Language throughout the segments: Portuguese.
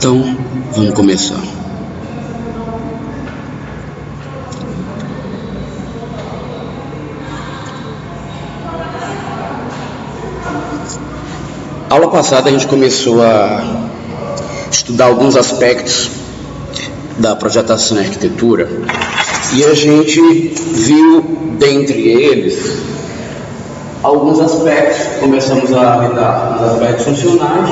Então, vamos começar. Aula passada a gente começou a estudar alguns aspectos da projetação em arquitetura e a gente viu, dentre eles, alguns aspectos. Começamos a lidar com os aspectos funcionais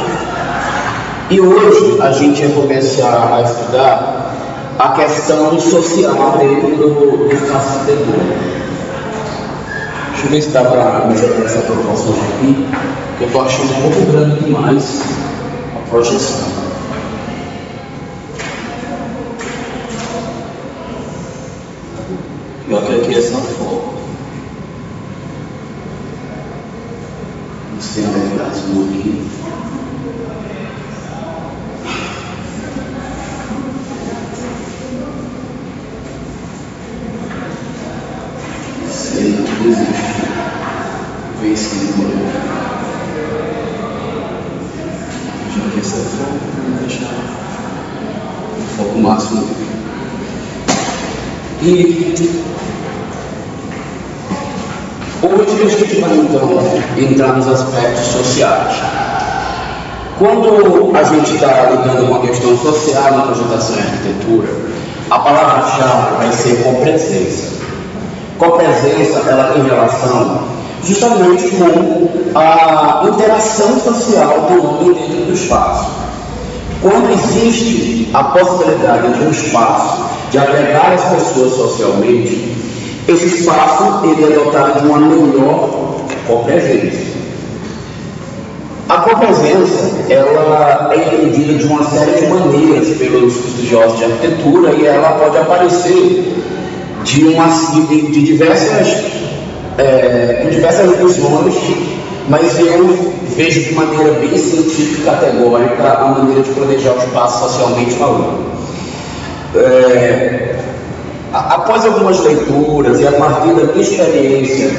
e hoje a gente vai começar a estudar a questão social dentro do espaço arquitetônico. Deixa eu ver se dá para melhorar essa proporção aqui, porque eu estou achando um pouco grande demais a projeção. Pior que aqui é só foco. Não sei onde é que está isso aqui. Vê se ele colocou. Já que essa é foco, vamos deixar o foco máximo. E hoje a gente vai então entrar nos aspectos sociais. Quando a gente está lidando com a questão social na projetação e arquitetura, a palavra-chave vai ser copresença. Copresença, ela tem relação justamente com a interação social do homem dentro do espaço. Quando existe a possibilidade de um espaço de agregar as pessoas socialmente, esse espaço ele é dotado de uma melhor copresença. A copresença ela é entendida de uma série de maneiras pelos estudiosos de arquitetura e ela pode aparecer de diversas visões, mas eu vejo de maneira bem científica e categórica a maneira de planejar o espaço socialmente falando. Após algumas leituras e a partir da minha experiência,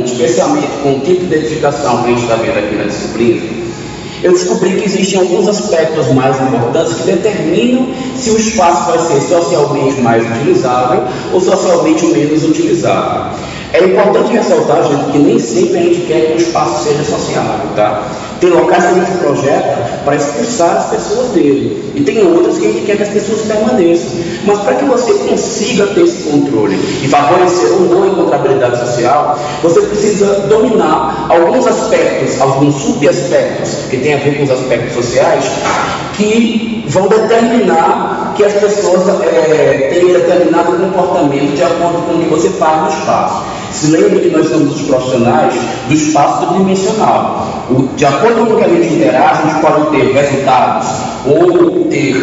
especialmente com o tipo de edificação que a gente está vendo aqui na disciplina, eu descobri que existem alguns aspectos mais importantes que determinam se o espaço vai ser socialmente mais utilizável ou socialmente menos utilizável. É importante ressaltar, gente, que nem sempre a gente quer que o espaço seja sociável, tá? Tem locais que a gente projeta para expulsar as pessoas dele. E tem outros que a gente quer que as pessoas permaneçam. Mas para que você consiga ter esse controle e favorecer uma boa encontrabilidade social, você precisa dominar alguns aspectos, alguns subaspectos que têm a ver com os aspectos sociais, que vão determinar que as pessoas tenham determinado comportamento de acordo com o que você faz no espaço. Se lembre que nós somos os profissionais do espaço tridimensional. De acordo com o que a gente interage, a gente pode ter resultados ou ter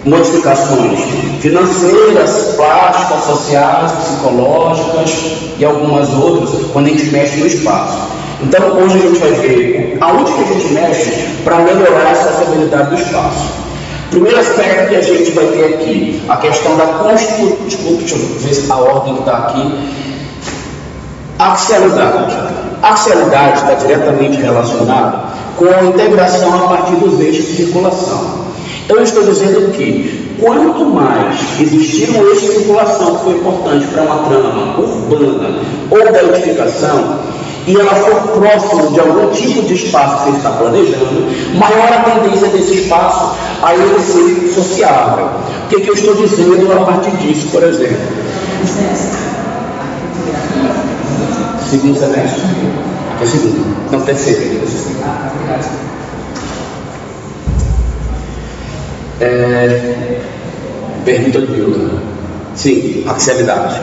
modificações financeiras, plásticas, sociais, psicológicas e algumas outras quando a gente mexe no espaço. Então hoje a gente vai ver aonde que a gente mexe para melhorar a sociabilidade do espaço. Primeiro aspecto que a gente vai ter aqui, a questão da construção. Deixa eu ver se a ordem que está aqui. Axialidade. A axialidade está diretamente relacionada com a integração a partir dos eixos de circulação. Então eu estou dizendo que quanto mais existir um eixo de circulação que foi importante para uma trama urbana ou da edificação, e ela for próxima de algum tipo de espaço que você está planejando, maior a tendência desse espaço a ele ser sociável. O que eu estou dizendo a partir disso, por exemplo? Segundo semestre? É segundo. Não, terceiro. Pergunta de Hilda. Sim, axialidade.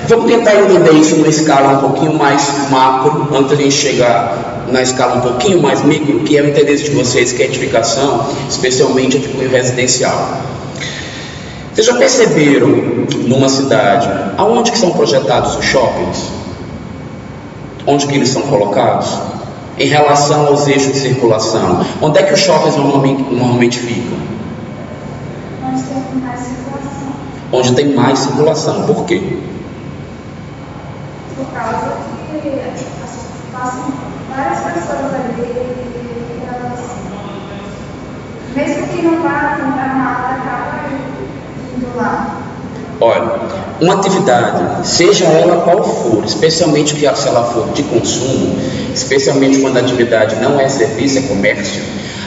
Vamos tentar entender isso numa escala um pouquinho mais macro, antes de a gente chegar na escala um pouquinho mais micro, que é o interesse de vocês, que é a edificação, especialmente a de cunho residencial. Vocês já perceberam, numa cidade, aonde que são projetados os shoppings? Onde que eles são colocados? Em relação aos eixos de circulação. Onde é que os shoppings normalmente ficam? Onde tem mais circulação. Onde tem mais circulação. Por quê? Por causa que passam várias pessoas ali que não vai comprar nada, acaba indo lá. Olha, uma atividade, seja ela qual for, especialmente se ela for de consumo, especialmente quando a atividade não é serviço, é comércio,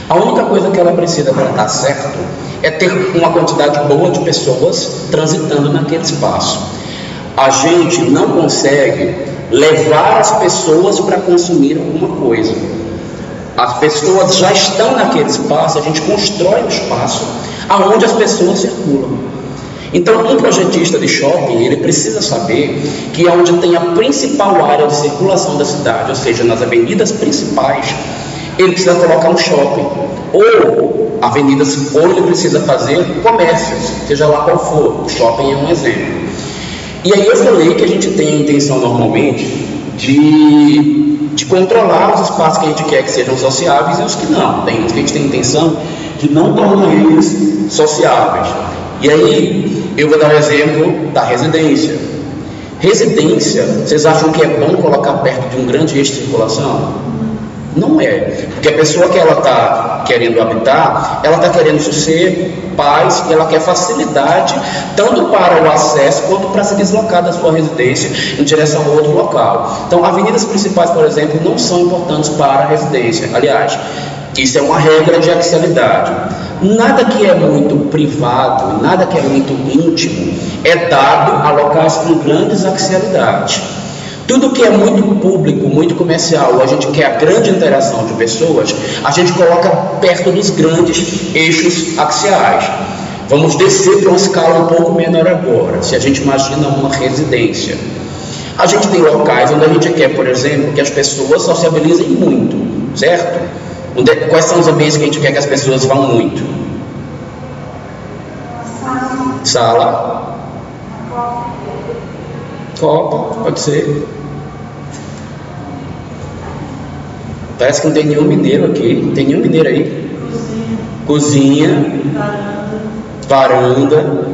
a única coisa que ela precisa para dar certo é ter uma quantidade boa de pessoas transitando naquele espaço. A gente não consegue levar as pessoas para consumir alguma coisa. As pessoas já estão naquele espaço, a gente constrói um espaço aonde as pessoas circulam. Então, um projetista de shopping, ele precisa saber que onde tem a principal área de circulação da cidade, ou seja, nas avenidas principais, ele precisa colocar um shopping, ou avenidas, ou ele precisa fazer comércios, seja lá qual for. O shopping é um exemplo. E aí eu falei que a gente tem a intenção normalmente de controlar os espaços que a gente quer que sejam sociáveis e os que não. Tem uns que a gente tem a intenção de não tornar eles sociáveis. E aí eu vou dar um exemplo da residência. Residência, vocês acham que é bom colocar perto de um grande eixo de circulação? Não é, porque a pessoa que ela está querendo habitar, ela está querendo sossego, paz, e ela quer facilidade, tanto para o acesso, quanto para se deslocar da sua residência em direção a outro local. Então, avenidas principais, por exemplo, não são importantes para a residência. Aliás, isso é uma regra de axialidade. Nada que é muito privado, nada que é muito íntimo, é dado a locais com grandes axialidades. Tudo que é muito público, muito comercial, a gente quer a grande interação de pessoas, a gente coloca perto dos grandes eixos axiais. Vamos descer para uma escala um pouco menor agora. Se a gente imagina uma residência, a gente tem locais onde a gente quer, por exemplo, que as pessoas sociabilizem muito, certo? Quais são os ambientes que a gente quer que as pessoas vão muito? Sala. Copa, pode ser. Parece que não tem nenhum mineiro aqui. Não tem nenhum mineiro aí. Cozinha. Varanda.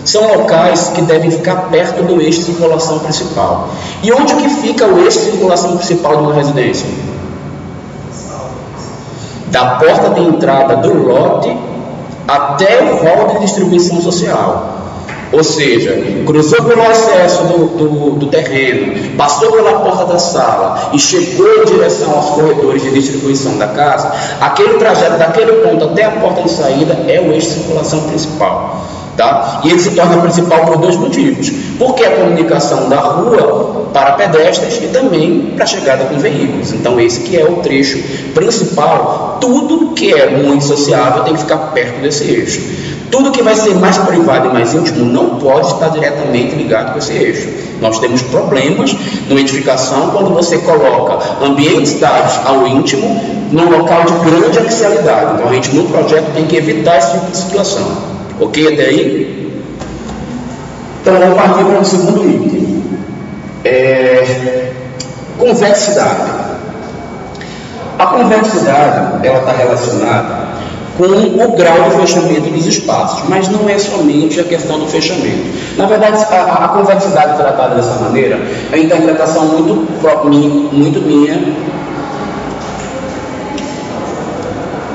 São locais que devem ficar perto do eixo de circulação principal. E onde que fica o eixo de circulação principal de uma residência? Da porta de entrada do lote até o hall de distribuição social. Ou seja, cruzou pelo acesso do terreno, passou pela porta da sala e chegou em direção aos corredores de distribuição da casa, aquele trajeto daquele ponto até a porta de saída é o eixo de circulação principal. Tá? E ele se torna principal por dois motivos. Porque a comunicação da rua para pedestres e também para a chegada com veículos. Então esse que é o trecho principal. Tudo que é muito sociável tem que ficar perto desse eixo. Tudo que vai ser mais privado e mais íntimo não pode estar diretamente ligado com esse eixo. Nós temos problemas na edificação quando você coloca ambientes dados ao íntimo num local de grande axialidade. Então a gente no projeto tem que evitar esse tipo de situação. Ok até aí? Então vamos partir para o segundo item. Convexidade. A convexidade ela está relacionada com o grau de fechamento dos espaços, mas não é somente a questão do fechamento. Na verdade, a convexidade tratada dessa maneira é uma interpretação muito minha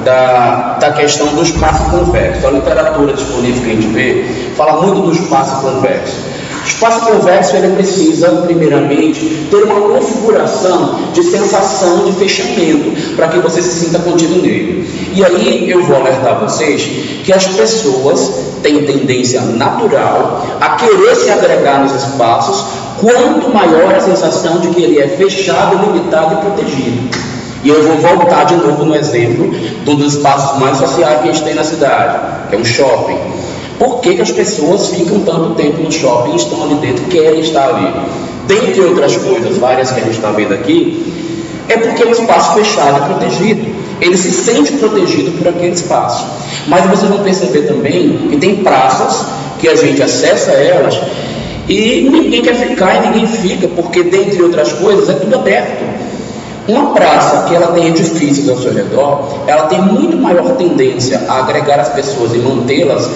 da questão do espaço convexo. A literatura disponível que a gente vê fala muito do espaço convexo. O espaço convexo ele precisa, primeiramente, ter uma configuração de sensação de fechamento para que você se sinta contido nele. E aí eu vou alertar vocês que as pessoas têm tendência natural a querer se agregar nos espaços quanto maior a sensação de que ele é fechado, limitado e protegido. E eu vou voltar de novo no exemplo de um dos espaços mais sociais que a gente tem na cidade, que é um shopping. Por que as pessoas ficam tanto tempo no shopping e estão ali dentro, querem estar ali? Dentre outras coisas, várias que a gente está vendo aqui, é porque é um espaço fechado e protegido. Ele se sente protegido por aquele espaço. Mas vocês vão perceber também que tem praças que a gente acessa elas e ninguém quer ficar e ninguém fica, porque dentre outras coisas é tudo aberto. Uma praça que ela tem edifícios ao seu redor, ela tem muito maior tendência a agregar as pessoas e mantê-las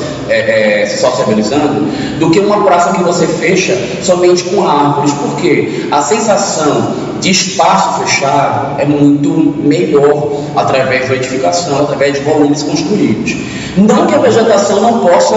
se sociabilizando do que uma praça que você fecha somente com árvores. Por quê? A sensação espaço fechado é muito melhor através da edificação, através de volumes construídos. Não que a vegetação não possa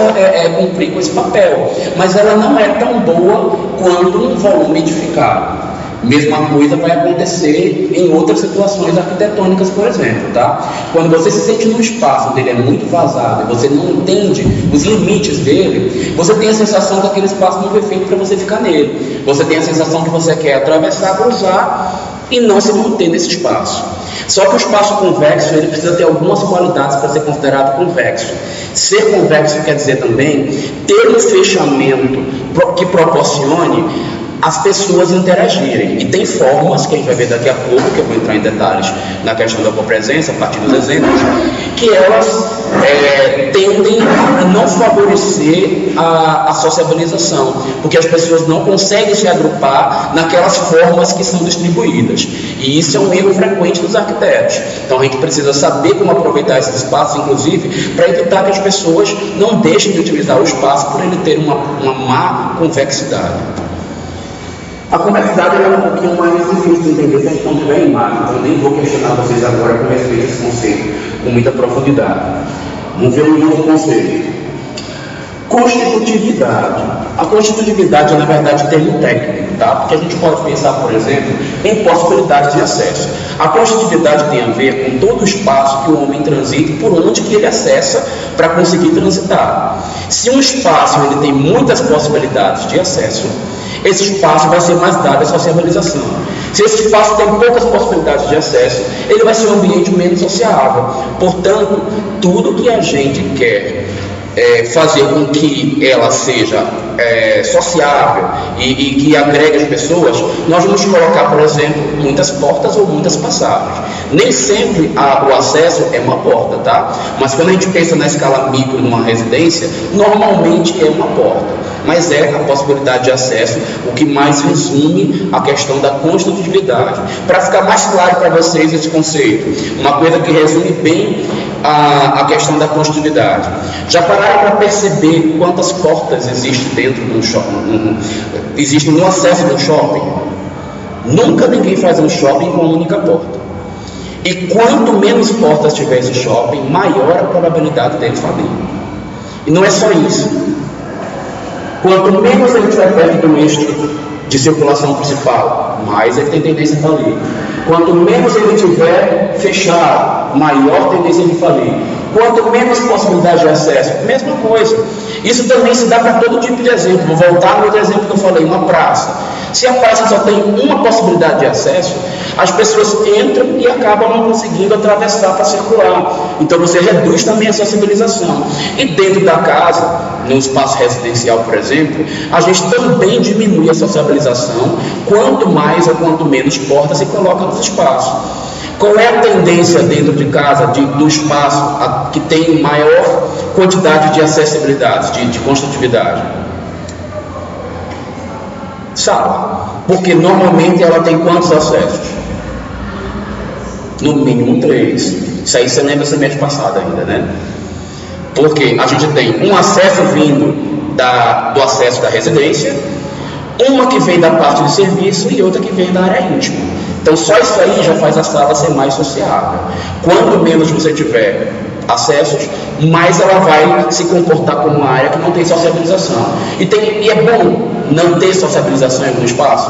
cumprir com esse papel, mas ela não é tão boa quanto um volume edificado. Mesma coisa vai acontecer em outras situações arquitetônicas, por exemplo, tá? Quando você se sente num espaço onde ele é muito vazado e você não entende os limites dele, você tem a sensação que aquele espaço não foi feito para você ficar nele. Você tem a sensação que você quer atravessar, cruzar e não se manter nesse espaço. Só que o espaço convexo, ele precisa ter algumas qualidades para ser considerado convexo. Ser convexo quer dizer também ter um fechamento que proporcione as pessoas interagirem. E tem formas, que a gente vai ver daqui a pouco, que eu vou entrar em detalhes na questão da copresença, a partir dos exemplos, que elas tendem a não favorecer a sociabilização, porque as pessoas não conseguem se agrupar naquelas formas que são distribuídas. E isso é um erro frequente dos arquitetos. Então a gente precisa saber como aproveitar esses espaços, inclusive, para evitar que as pessoas não deixem de utilizar o espaço por ele ter uma má convexidade. A convexidade é um pouquinho mais difícil de entender se a gente não tiver imagem, então eu nem vou questionar vocês agora com respeito a esse conceito com muita profundidade. Vamos ver um novo conceito. Constitutividade. A constitutividade é, na verdade, termo técnico, tá? Porque a gente pode pensar, por exemplo, em possibilidades de acesso. A constitutividade tem a ver com todo o espaço que o homem transita e por onde que ele acessa para conseguir transitar. Se um espaço ele tem muitas possibilidades de acesso, esse espaço vai ser mais dado à sociabilização. Se esse espaço tem poucas possibilidades de acesso, ele vai ser um ambiente menos sociável. Portanto, tudo que a gente quer fazer com que ela seja sociável e que agregue as pessoas, nós vamos colocar, por exemplo, muitas portas ou muitas passagens. Nem sempre o acesso é uma porta, tá? Mas quando a gente pensa na escala micro numa residência, normalmente é uma porta. Mas é a possibilidade de acesso o que mais resume a questão da constitutividade. Para ficar mais claro para vocês esse conceito, uma coisa que resume bem a questão da constitutividade. Já pararam para perceber quantas portas existem dentro de um shopping? Existem no acesso de um shopping? Nunca ninguém faz um shopping com uma única porta. E quanto menos portas tiver esse shopping, maior a probabilidade dele falir. E não é só isso. Quanto menos ele estiver perto do eixo de circulação principal, mais ele tem tendência a falir. Quanto menos ele estiver fechado, maior tendência de falir. Quanto menos possibilidade de acesso, mesma coisa. Isso também se dá para todo tipo de exemplo. Vou voltar no outro exemplo que eu falei, uma praça. Se a praça só tem uma possibilidade de acesso, as pessoas entram e acabam não conseguindo atravessar para circular. Então você reduz também a sociabilização. E dentro da casa, no espaço residencial, por exemplo, a gente também diminui a sociabilização quanto mais ou quanto menos portas se coloca nos espaços. Qual é a tendência dentro de casa, do espaço que tem maior quantidade de acessibilidade, de constitutividade? Sala. Porque normalmente ela tem quantos acessos? No mínimo 3. Isso aí você lembra semestre passado ainda, né? Porque a gente tem um acesso vindo do acesso da residência, uma que vem da parte de serviço e outra que vem da área íntima. Então só isso aí já faz a sala ser mais sociável. Quanto menos você tiver acessos, mais ela vai se comportar como uma área que não tem sociabilização. E é bom não ter sociabilização em algum espaço?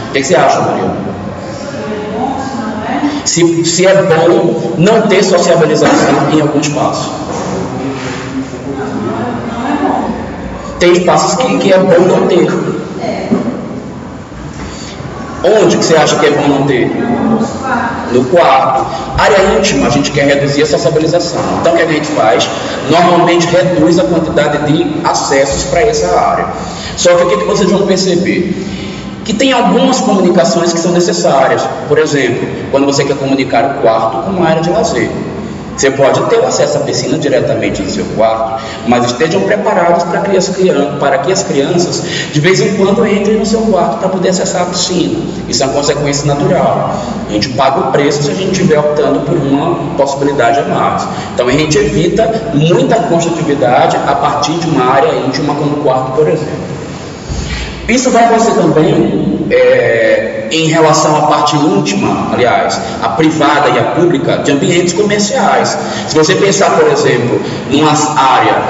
O que você acha, Maria? Se é bom não ter sociabilização em algum espaço? Tem espaços que é bom não ter. Onde que você acha que é bom não ter? No quarto. Área íntima, a gente quer reduzir a sociabilização. Então o que a gente faz? Normalmente reduz a quantidade de acessos para essa área. Só que o que vocês vão perceber? Que tem algumas comunicações que são necessárias. Por exemplo, quando você quer comunicar o quarto com uma área de lazer. Você pode ter o acesso à piscina diretamente em seu quarto, mas estejam preparados para que as crianças, de vez em quando, entrem no seu quarto para poder acessar a piscina. Isso é uma consequência natural. A gente paga o preço se a gente estiver optando por uma possibilidade a mais. Então a gente evita muita constitutividade a partir de uma área íntima como o quarto, por exemplo. Isso vai acontecer também em relação à parte íntima, aliás, a privada e a pública, de ambientes comerciais. Se você pensar, por exemplo, numa área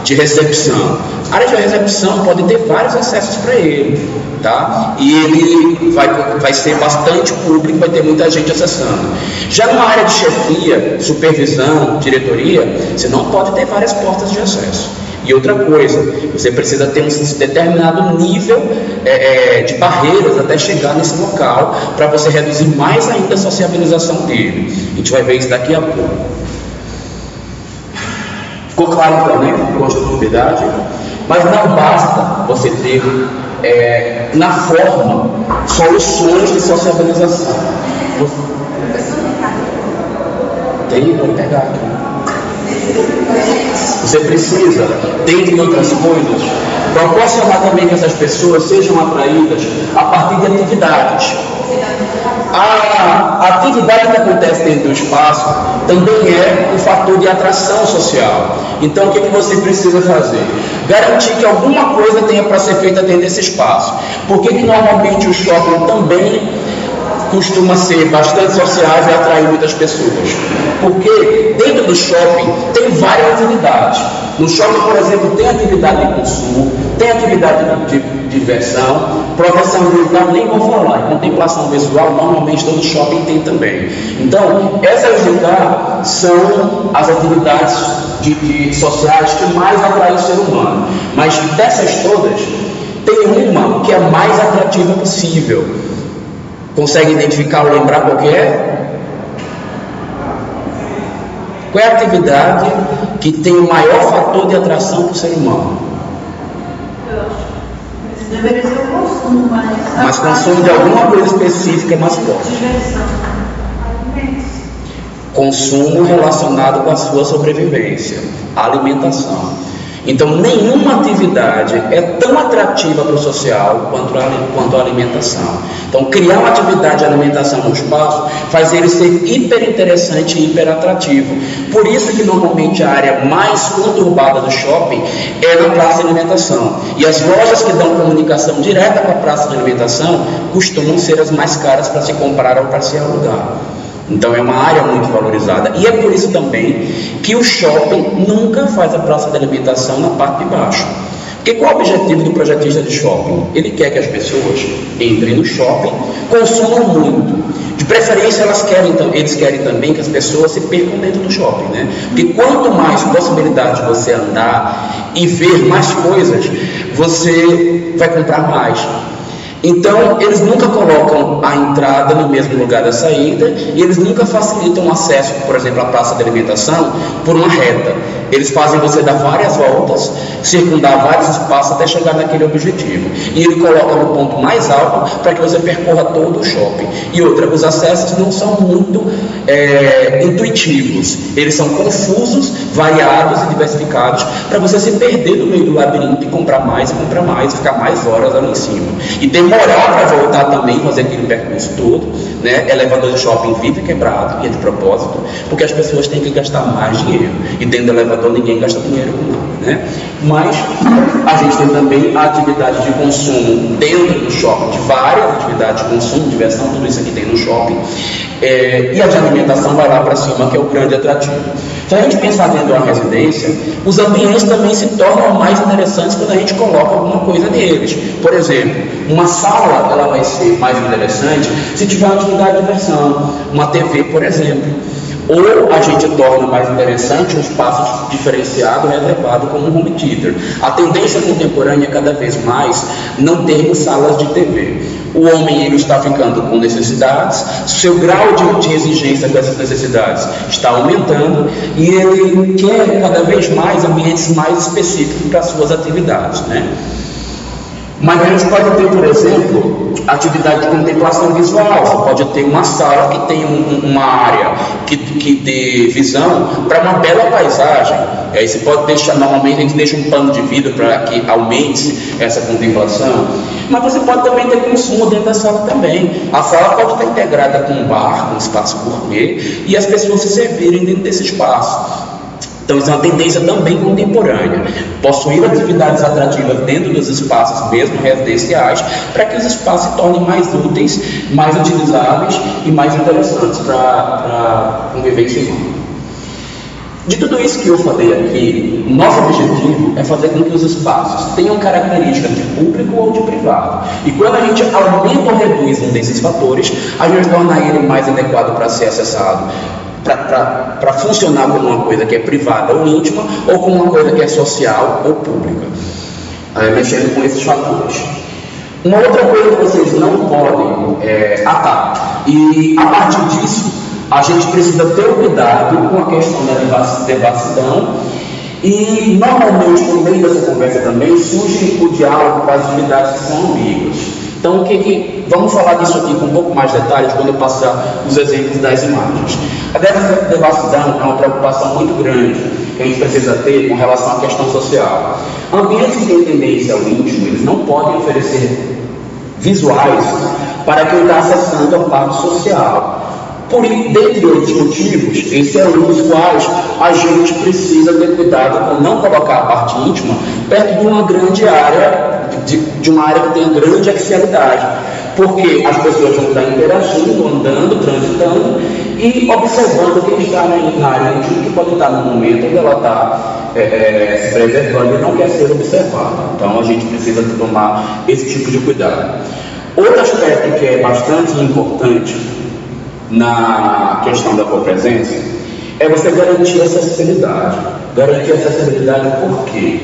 de recepção, a área de recepção pode ter vários acessos para ele, tá? E ele vai ser bastante público, vai ter muita gente acessando. Já numa área de chefia, supervisão, diretoria, você não pode ter várias portas de acesso. E outra coisa, você precisa ter um determinado nível de barreiras até chegar nesse local, para você reduzir mais ainda a sociabilização dele. A gente vai ver isso daqui a pouco. Ficou claro então, né? Construtividade. Mas não basta você ter, na forma, soluções de sociabilização. Tem, pode pegar aqui. Você precisa, dentre outras coisas, proporcionar também que essas pessoas sejam atraídas a partir de atividades. A atividade que acontece dentro do espaço também é um fator de atração social. Então, o que você precisa fazer? Garantir que alguma coisa tenha para ser feita dentro desse espaço. Por que normalmente o shopping também costuma ser bastante sociável e atrair muitas pessoas? Porque dentro do shopping tem várias atividades. No shopping, por exemplo, tem atividade de consumo, tem atividade de diversão, projeção ambiental, nem vou falar. Contemplação visual, normalmente todo shopping tem também. Então, essas atividades são as atividades sociais que mais atraem o ser humano. Mas dessas todas, tem uma que é a mais atrativa possível. Consegue identificar ou lembrar qual que é? Qual é a atividade que tem o maior fator de atração para o ser humano? Deveria ser o consumo, mas consumo de alguma coisa específica mais forte. Consumo relacionado com a sua sobrevivência, alimentação. Então, nenhuma atividade é tão atrativa para o social quanto a alimentação. Então, criar uma atividade de alimentação no espaço faz ele ser hiper interessante e hiper atrativo. Por isso que normalmente a área mais conturbada do shopping é na praça de alimentação. E as lojas que dão comunicação direta com a praça de alimentação costumam ser as mais caras para se comprar ou para se alugar. Então é uma área muito valorizada. E é por isso também que o shopping nunca faz a praça de alimentação na parte de baixo. Porque qual é o objetivo do projetista de shopping? Ele quer que as pessoas entrem no shopping, consumam muito. De preferência eles querem também que as pessoas se percam dentro do shopping, né? Porque quanto mais possibilidade de você andar e ver mais coisas, você vai comprar mais. Então, eles nunca colocam a entrada no mesmo lugar da saída e eles nunca facilitam o acesso, por exemplo, à praça de alimentação por uma reta. Eles fazem você dar várias voltas, circundar vários espaços até chegar naquele objetivo. E ele coloca no ponto mais alto para que você percorra todo o shopping. E outra, os acessos não são muito intuitivos. Eles são confusos, variados e diversificados para você se perder no meio do labirinto e comprar mais, ficar mais horas ali em cima. E demorar para voltar também, fazer aquele percurso todo, né? Elevador de shopping vive quebrado, e é de propósito, porque as pessoas têm que gastar mais dinheiro. E dentro do elevador ninguém gasta dinheiro com nada, né? Mas a gente tem também a atividade de consumo dentro do shopping, de várias atividades de consumo, diversão, tudo isso aqui tem no shopping. E a de alimentação vai lá para cima, que é o grande atrativo. Se a gente pensar dentro de uma residência, os ambientes também se tornam mais interessantes quando a gente coloca alguma coisa neles. Por exemplo, uma sala ela vai ser mais interessante se tiver uma atividade de diversão, uma TV, por exemplo. Ou a gente torna mais interessante um espaço diferenciado, reservado como um home theater. A tendência contemporânea é cada vez mais não termos salas de TV. O homem ele está ficando com necessidades, seu grau de exigência dessas necessidades está aumentando e ele quer cada vez mais ambientes mais específicos para suas atividades, né? Mas a gente pode ter, por exemplo, atividade de contemplação visual. Você pode ter uma sala que tem uma área que dê visão para uma bela paisagem. Aí você pode deixar, normalmente a gente deixa um pano de vidro para que aumente essa contemplação. Mas você pode também ter consumo dentro da sala também. A sala pode estar integrada com um bar, com um espaço gourmet, e as pessoas se servirem dentro desse espaço. Então isso é uma tendência também contemporânea, possuir atividades atrativas dentro dos espaços mesmo residenciais, para que os espaços se tornem mais úteis, mais utilizáveis e mais interessantes para convivência humana. De tudo isso que eu falei aqui, nosso objetivo é fazer com que os espaços tenham características de público ou de privado. E quando a gente aumenta ou reduz um desses fatores, a gente torna ele mais adequado para ser acessado, para funcionar como uma coisa que é privada ou íntima, ou como uma coisa que é social ou pública, mexendo com esses fatores. Uma outra coisa que vocês não podem e a partir disso, a gente precisa ter cuidado com a questão da devassidão e, normalmente, no meio dessa conversa também, surge o diálogo com as atividades que são ambíguas. Então, vamos falar disso aqui com um pouco mais de detalhes quando eu passar os exemplos das imagens. A devassidão é uma preocupação muito grande que a gente precisa ter com relação à questão social. Ambientes que têm tendência ao íntimo, eles não podem oferecer visuais para quem está acessando a parte social. Dentre outros motivos, esse é um dos quais a gente precisa ter cuidado com não colocar a parte íntima perto de uma grande área, de uma área que tenha grande axialidade, porque as pessoas vão estar interagindo, andando, transitando e observando quem está na área íntima, que pode estar no momento onde ela está se preservando e não quer ser observada. Então a gente precisa tomar esse tipo de cuidado. Outro aspecto que é bastante importante na questão da copresença é você garantir acessibilidade. Garantir acessibilidade por quê?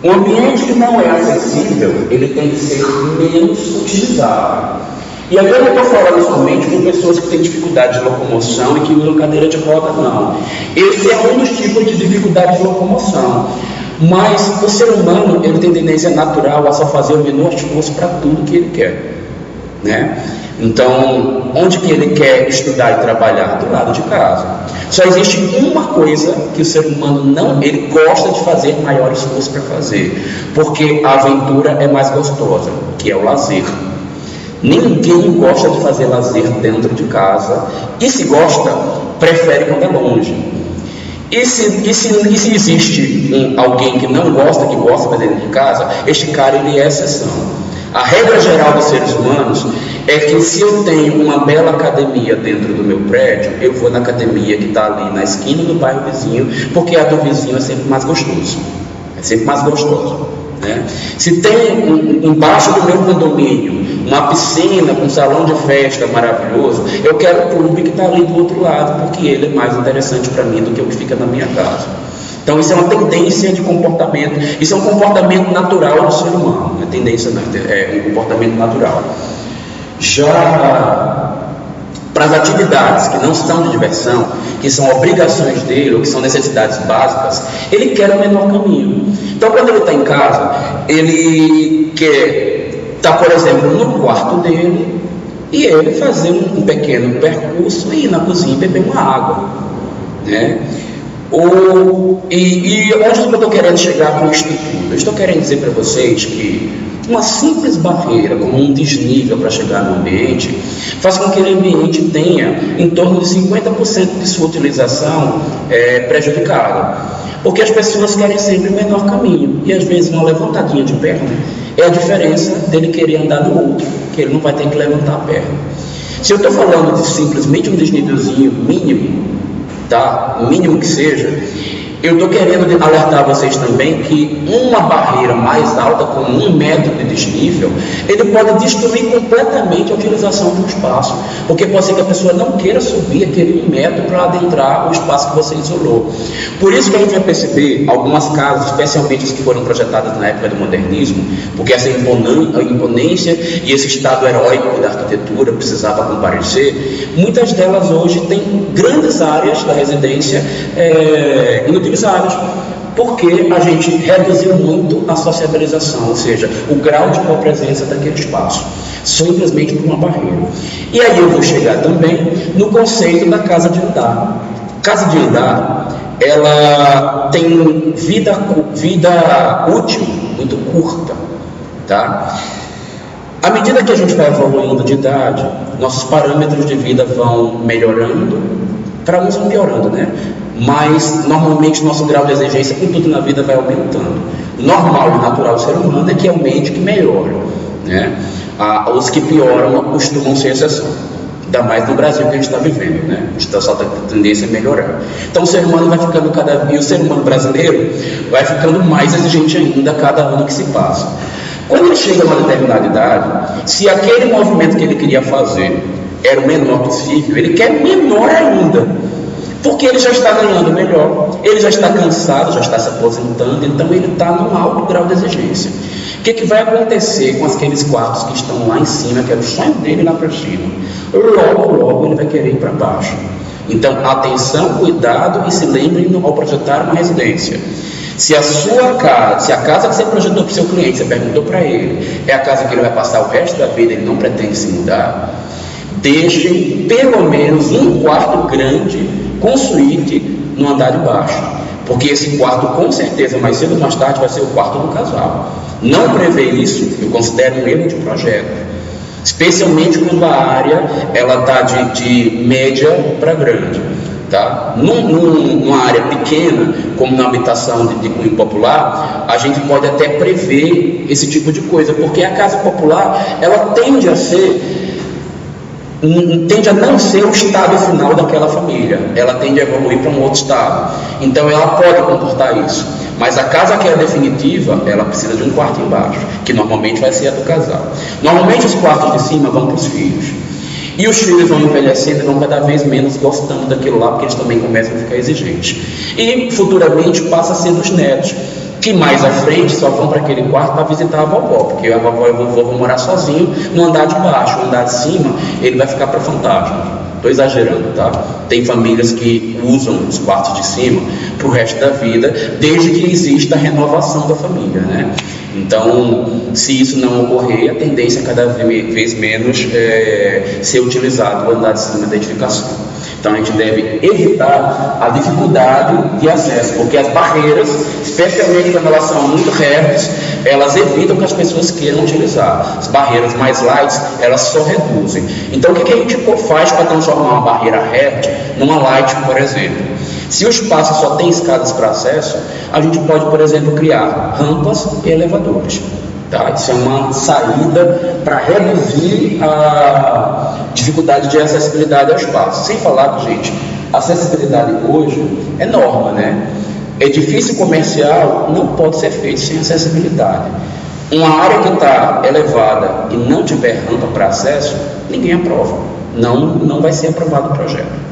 Um ambiente que não é acessível, ele tem que ser menos utilizável. E aqui eu não estou falando somente com pessoas que têm dificuldade de locomoção e que usam cadeira de roda, não. Esse é um dos tipos de dificuldade de locomoção. Mas o ser humano, ele tem tendência natural a só fazer o menor esforço para tudo que ele quer, né? Então, onde que ele quer estudar e trabalhar? Do lado de casa. Só existe uma coisa que o ser humano ele gosta de fazer maior esforço para fazer, porque a aventura é mais gostosa, que é o lazer. Ninguém gosta de fazer lazer dentro de casa, e se gosta, prefere quando é longe. E se existe alguém que não gosta, que gosta de fazer dentro de casa, este cara ele é exceção. A regra geral dos seres humanos é que se eu tenho uma bela academia dentro do meu prédio, eu vou na academia que está ali na esquina do bairro vizinho, porque a do vizinho é sempre mais gostoso, é sempre mais gostosa, né? Se tem embaixo do meu condomínio uma piscina com um salão de festa maravilhoso, eu quero o clube que está ali do outro lado, porque ele é mais interessante para mim do que o que fica na minha casa. Então isso é uma tendência de comportamento, isso é um comportamento natural do ser humano, a tendência é um comportamento natural. Já para as atividades que não são de diversão, que são obrigações dele, ou que são necessidades básicas, ele quer o menor caminho. Então quando ele está em casa, ele quer estar, por exemplo, no quarto dele, e ele fazer um pequeno percurso e ir na cozinha e beber uma água, né? E onde eu estou querendo chegar com isso tudo? Eu estou querendo dizer para vocês que uma simples barreira, como um desnível para chegar no ambiente, faz com que aquele ambiente tenha em torno de 50% de sua utilização prejudicada. Porque as pessoas querem sempre o menor caminho, e às vezes uma levantadinha de perna é a diferença dele querer andar no outro, que ele não vai ter que levantar a perna. Se eu estou falando de simplesmente um desnívelzinho mínimo, tá? Mínimo que seja, eu estou querendo alertar vocês também que uma barreira mais alta, com 1 metro de desnível, ele pode destruir completamente a utilização do espaço, porque pode ser que a pessoa não queira subir aquele 1 metro para adentrar o espaço que você isolou. Por isso que a gente vai perceber algumas casas, especialmente as que foram projetadas na época do modernismo, porque essa imponência e esse estado heróico da arquitetura precisava comparecer, muitas delas hoje têm grandes áreas da residência inutilizáveis, porque a gente reduziu muito a sociabilização, ou seja, o grau de copresença daquele espaço, simplesmente por uma barreira. E aí eu vou chegar também no conceito da casa de andar. Casa de andar, ela tem vida útil muito curta, tá? À medida que a gente vai evoluindo de idade, nossos parâmetros de vida vão melhorando, para uns vão piorando, né? mas normalmente nosso grau de exigência com tudo na vida vai aumentando. O normal e natural do ser humano é que aumente, que melhore, né? Os que pioram costumam ser exceção, ainda mais no Brasil que a gente está vivendo, né? A gente só tem tendência a melhorar. Então o ser humano vai ficando e o ser humano brasileiro vai ficando mais exigente ainda a cada ano que se passa. Quando ele chega a uma determinada idade, se aquele movimento que ele queria fazer era o menor possível, ele quer menor ainda, porque ele já está ganhando melhor, ele já está cansado, já está se aposentando, então ele está num alto grau de exigência. O que vai acontecer com aqueles quartos que estão lá em cima, que é o sonho dele lá para cima? Logo ele vai querer ir para baixo. Então, atenção, cuidado e se lembrem ao projetar uma residência. Se a casa que você projetou para o seu cliente, você perguntou para ele, é a casa que ele vai passar o resto da vida, ele não pretende se mudar, deixem pelo menos um quarto grande com suíte no andar de baixo, porque esse quarto com certeza mais cedo ou mais tarde vai ser o quarto do casal. Não prever isso eu considero um erro de projeto, especialmente quando a área ela está de média para grande, tá? Numa área pequena, como na habitação de cunho popular, a gente pode até prever esse tipo de coisa, porque a casa popular ela tende a não ser o estado final daquela família, ela tende a evoluir para um outro estado, então ela pode comportar isso, mas a casa que é definitiva, ela precisa de um quarto embaixo, que normalmente vai ser a do casal. Normalmente os quartos de cima vão para os filhos, e os filhos vão envelhecendo e vão cada vez menos gostando daquilo lá, porque eles também começam a ficar exigentes, e futuramente passa a ser dos netos, que mais à frente só vão para aquele quarto para visitar a vovó, porque a vovó e o vovô vão morar sozinho no andar de baixo. O andar de cima ele vai ficar para fantasma. Estou exagerando, tá? Tem famílias que usam os quartos de cima para o resto da vida, desde que exista a renovação da família, né? Então, se isso não ocorrer, a tendência é cada vez menos ser utilizado o andar de cima da edificação. Então a gente deve evitar a dificuldade de acesso, porque as barreiras, especialmente quando elas são muito répteis, elas evitam que as pessoas queiram utilizar. As barreiras mais light, elas só reduzem. Então o que a gente faz para transformar uma barreira réptil numa light, por exemplo? Se o espaço só tem escadas para acesso, a gente pode, por exemplo, criar rampas e elevadores. Tá? Isso é uma saída para reduzir a dificuldade de acessibilidade ao espaço. Sem falar que, gente, a acessibilidade hoje é norma, né? Edifício comercial não pode ser feito sem acessibilidade. Uma área que está elevada e não tiver rampa para acesso, ninguém aprova. Não vai ser aprovado o projeto.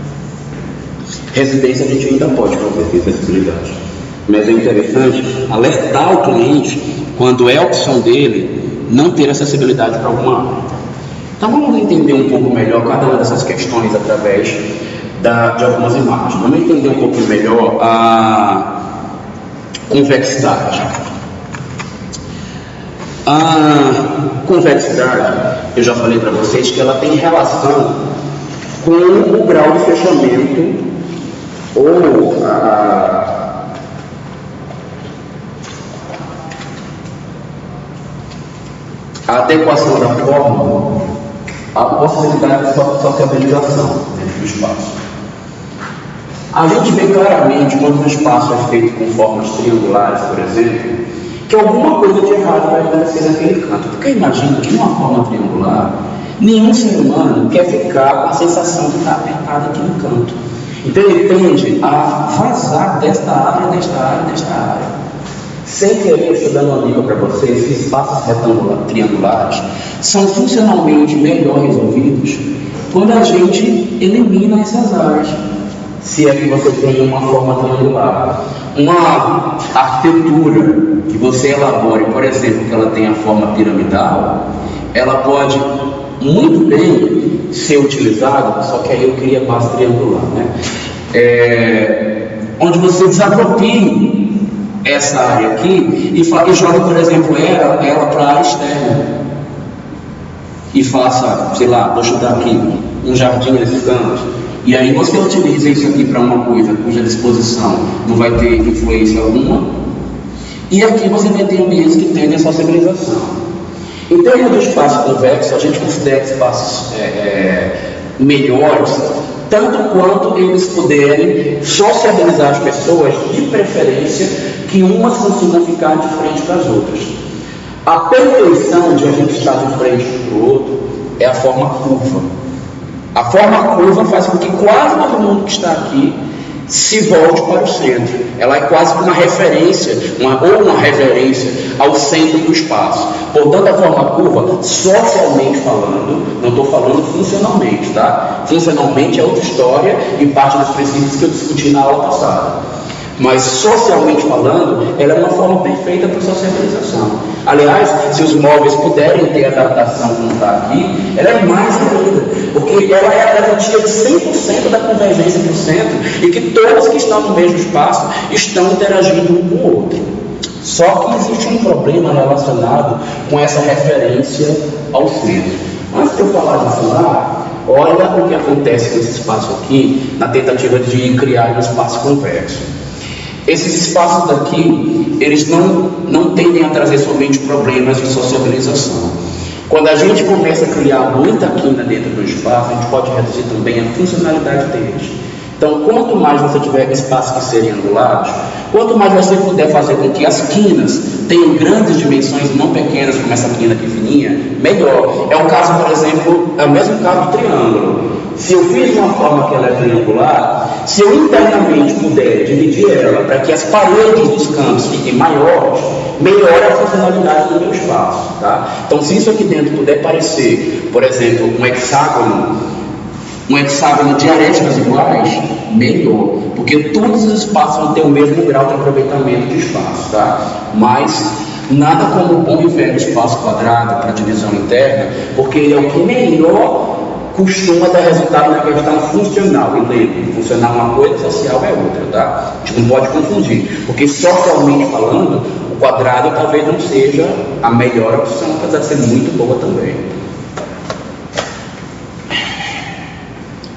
Residência a gente ainda pode prover acessibilidade, mas é interessante alertar o cliente quando é a opção dele não ter acessibilidade para alguma área. Então vamos entender um pouco melhor cada uma dessas questões através de algumas imagens. Vamos entender um pouco melhor a convexidade. A convexidade, eu já falei para vocês que ela tem relação com o grau de fechamento ou a adequação da forma à possibilidade de sociabilização dentro do espaço. A gente vê claramente quando o espaço é feito com formas triangulares, por exemplo, que alguma coisa de errado vai acontecer naquele canto. Porque imagina que numa forma triangular, nenhum ser humano quer ficar com a sensação de estar apertado aqui no canto. Então ele tende a vazar desta área. Sem querer, estou dando uma dica para vocês, que espaços triangulares são funcionalmente melhor resolvidos quando a gente elimina essas áreas. Se é que você tem uma forma triangular, uma arquitetura que você elabore, por exemplo, que ela tem a forma piramidal, ela pode muito bem ser utilizada, só que aí eu queria base triangular, né? Onde você desaproprie essa área aqui e joga, por exemplo, ela para a área externa e faça, sei lá, vou chutar aqui, um jardim nesse canto, e aí você utiliza isso aqui para uma coisa cuja disposição não vai ter influência alguma, e aqui você vai ter ambientes que tendem a sociabilização. Em termos do espaço convexo, a gente considera espaços melhores tanto quanto eles puderem sociabilizar as pessoas, de preferência que umas consigam ficar de frente para as outras. A perfeição de a gente estar de frente para o outro é a forma curva. A forma curva faz com que quase todo mundo que está aqui se volte para o centro. Ela é quase uma referência, ou uma reverência ao centro do espaço. Portanto, a forma curva, socialmente falando, não estou falando funcionalmente, tá? Funcionalmente é outra história e parte dos princípios que eu discuti na aula passada. Mas socialmente falando, ela é uma forma perfeita para sociabilização. Aliás, se os móveis puderem ter adaptação como está aqui, ela é mais ainda, porque ela é a garantia de 100% da convergência para o centro e que todos que estão no mesmo espaço estão interagindo um com o outro. Só que existe um problema relacionado com essa referência ao centro. Antes de eu falar disso lá, olha o que acontece nesse espaço aqui, na tentativa de criar um espaço convexo. Esses espaços daqui, eles não tendem a trazer somente problemas de sociabilização. Quando a gente começa a criar muita quina dentro do espaço, a gente pode reduzir também a funcionalidade deles. Então, quanto mais você tiver espaços que serem angulados, quanto mais você puder fazer com que as quinas tenham grandes dimensões e não pequenas, como essa quina aqui fininha, melhor. É o caso, por exemplo, é o mesmo caso do triângulo. Se eu fiz de uma forma que ela é triangular, se eu internamente puder dividir ela para que as paredes dos cantos fiquem maiores, melhora a funcionalidade do meu espaço, tá? Então, se isso aqui dentro puder parecer, por exemplo, um hexágono de arestas iguais, melhor, porque todos os espaços vão ter o mesmo grau de aproveitamento de espaço, tá? Mas nada como o bom e velho espaço quadrado para divisão interna, porque ele é o que melhor costuma dar resultado na questão funcional. E lembre, funcional é uma coisa, social é outra, tá? A gente não pode confundir, porque socialmente falando, o quadrado talvez não seja a melhor opção, apesar de ser muito boa também.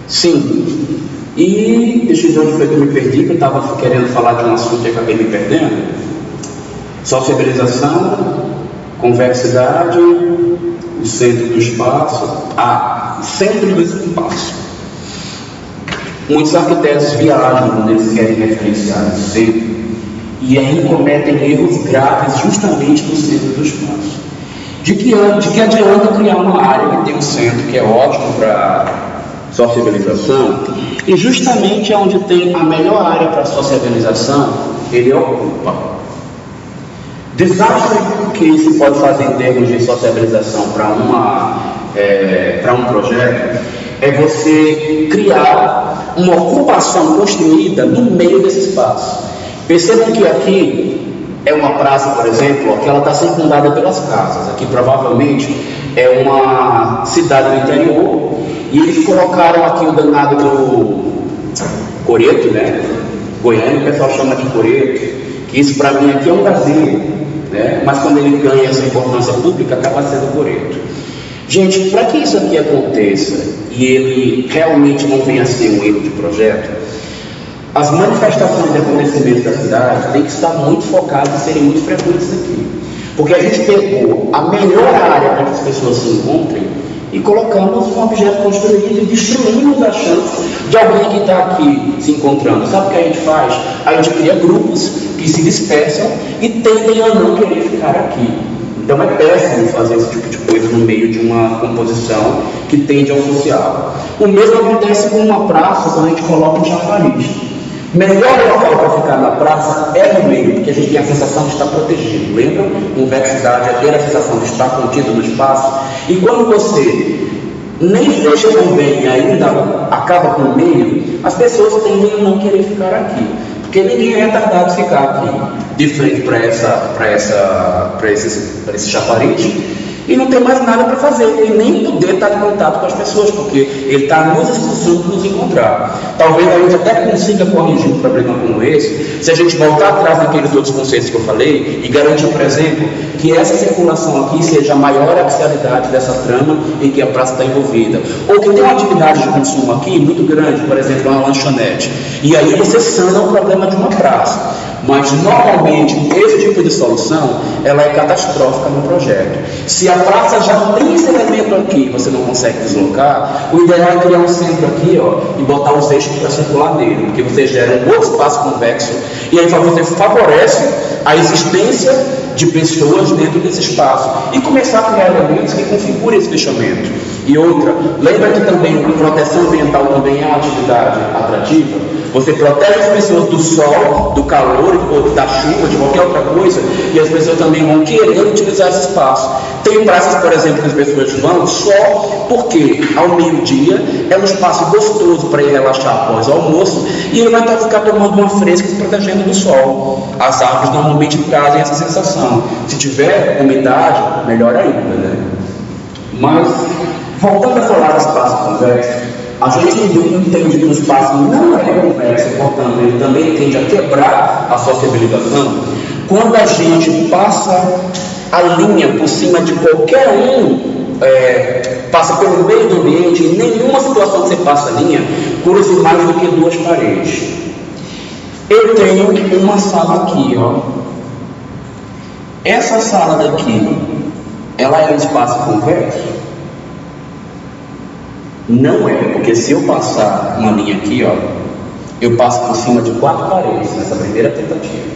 Sim, e deixa eu ver onde foi que eu me perdi, que eu estava querendo falar de um assunto e acabei me perdendo. Sociabilização, convexidade, o centro do espaço, centro do espaço. Muitos arquitetos viajam quando eles querem referenciar o centro e aí cometem erros graves justamente no centro do espaço. De que adianta criar uma área que tem um centro que é ótimo para sociabilização e justamente onde tem a melhor área para sociabilização ele ocupa. Desastre que se pode fazer em termos de sociabilização para um projeto é você criar uma ocupação construída no meio desse espaço. Percebam que aqui é uma praça, por exemplo, que ela está circundada pelas casas. Aqui provavelmente é uma cidade do interior e eles colocaram aqui o danado do coreto, né? Goiânia, o pessoal chama de coreto, que isso para mim aqui é um vazio, né? Mas quando ele ganha essa importância pública, acaba sendo coreto. Gente, para que isso aqui aconteça e ele realmente não venha a ser um erro de projeto, as manifestações de acontecimentos da cidade têm que estar muito focadas e serem muito frequentes aqui. Porque a gente pegou a melhor área para que as pessoas se encontrem e colocamos um objeto construído e destruímos a chance de alguém que está aqui se encontrando. Sabe o que a gente faz? A gente cria grupos que se dispersam e tendem a não querer ficar aqui. Então é péssimo fazer esse tipo de coisa no meio de uma composição que tende ao social. O mesmo acontece com uma praça quando a gente coloca um chafariz. Melhor local para ficar na praça é no meio, porque a gente tem a sensação de estar protegido. Lembram? Convexidade é ter a sensação de estar contido no espaço. E quando você nem fecha tão bem e ainda acaba com o meio, as pessoas tendem a não querer ficar aqui. Porque ninguém é retardado de ficar aqui de frente para esse chafariz e não tem mais nada para fazer, e nem poder estar em contato com as pessoas, porque ele está nos expulsando de nos encontrar. Talvez a gente até consiga corrigir um problema como esse, se a gente voltar atrás naqueles outros conceitos que eu falei e garantir, por exemplo, que essa circulação aqui seja a maior axialidade dessa trama em que a praça está envolvida, ou que tem uma atividade de consumo aqui muito grande, por exemplo, uma lanchonete, e aí você sana o problema de uma praça. Mas normalmente esse tipo de solução ela é catastrófica no projeto. Se a praça já tem esse elemento aqui, você não consegue deslocar, o ideal é criar um centro aqui, ó, e botar os eixos para circular nele, porque você gera um outro espaço convexo e aí você favorece a existência de pessoas dentro desse espaço e começar a criar elementos que configurem esse fechamento. E outra, lembra que também a proteção ambiental também é uma atividade atrativa? Você protege as pessoas do sol, do calor, da chuva, de qualquer outra coisa, e as pessoas também vão querer utilizar esse espaço. Tem praças, por exemplo, que as pessoas vão só porque ao meio-dia é um espaço gostoso para ir relaxar após o almoço e ele vai ficar tomando uma fresca e se protegendo do sol. As árvores normalmente trazem essa sensação. Se tiver umidade, melhor ainda, né? Mas, voltando a falar do espaço convexo, a gente entende que o espaço não é convexo, portanto, ele também tende a quebrar a sociabilização. Quando a gente passa a linha por cima de qualquer passa pelo meio do ambiente, em nenhuma situação que você passa a linha, cruza mais do que 2 paredes. Eu tenho uma sala aqui, ó. Essa sala daqui, ela é um espaço convexo? Não é, porque se eu passar uma linha aqui, ó, eu passo por cima de 4 paredes nessa primeira tentativa,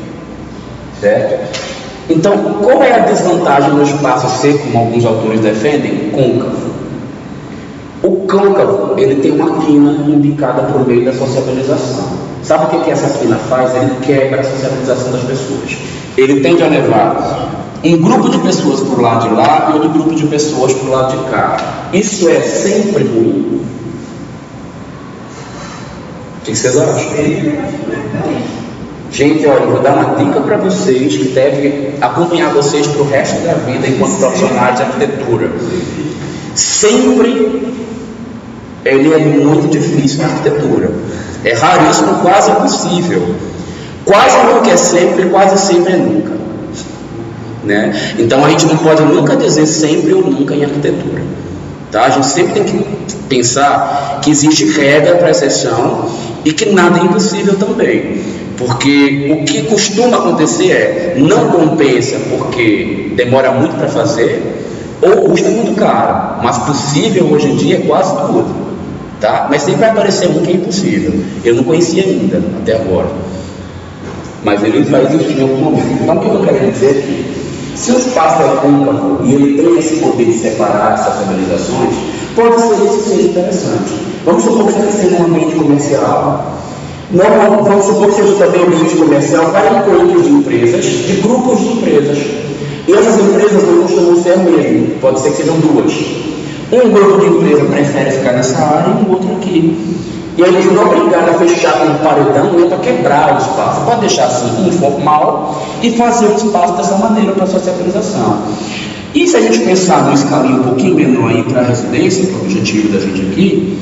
certo? Então, qual é a desvantagem no espaço ser, como alguns autores defendem, côncavo? O côncavo, ele tem uma quina embicada por meio da sociabilização. Sabe o que essa quina faz? Ele quebra a sociabilização das pessoas. Ele tende a levar um grupo de pessoas para o lado de lá e outro grupo de pessoas para o lado de cá. Isso é sempre ruim? O que vocês acham? Gente, olha, eu vou dar uma dica para vocês que deve acompanhar vocês para o resto da vida enquanto profissionais de arquitetura. Sempre ele é muito difícil na arquitetura. É raríssimo, quase impossível. Quase nunca é sempre, quase sempre é nunca. Né? Então a gente não pode nunca dizer sempre ou nunca em arquitetura, tá? A gente sempre tem que pensar que existe regra para exceção e que nada é impossível também, porque o que costuma acontecer é não compensa porque demora muito para fazer ou custa muito caro, mas possível hoje em dia é quase tudo, tá? Mas sempre vai aparecer um que é impossível. Eu não conhecia ainda até agora, mas ele vai existir em algum momento. Então o que eu quero dizer é que se o espaço é côncavo e ele tem esse poder de separar essas organizações, pode ser isso que seja interessante. Vamos supor que isso seja um ambiente comercial. Não, vamos supor que seja também um ambiente comercial para encontros de empresas, de grupos de empresas. E essas empresas não costumam ser a mesma, pode ser que sejam 2. Um grupo de empresa prefere ficar nessa área e um outro aqui. E aí eles não é obrigado a fechar com um paredão, é para quebrar o espaço. Você pode deixar assim informal e fazer o espaço dessa maneira para a socialização. E se a gente pensar numa escalinha um pouquinho menor aí para a residência, que é o objetivo da gente aqui,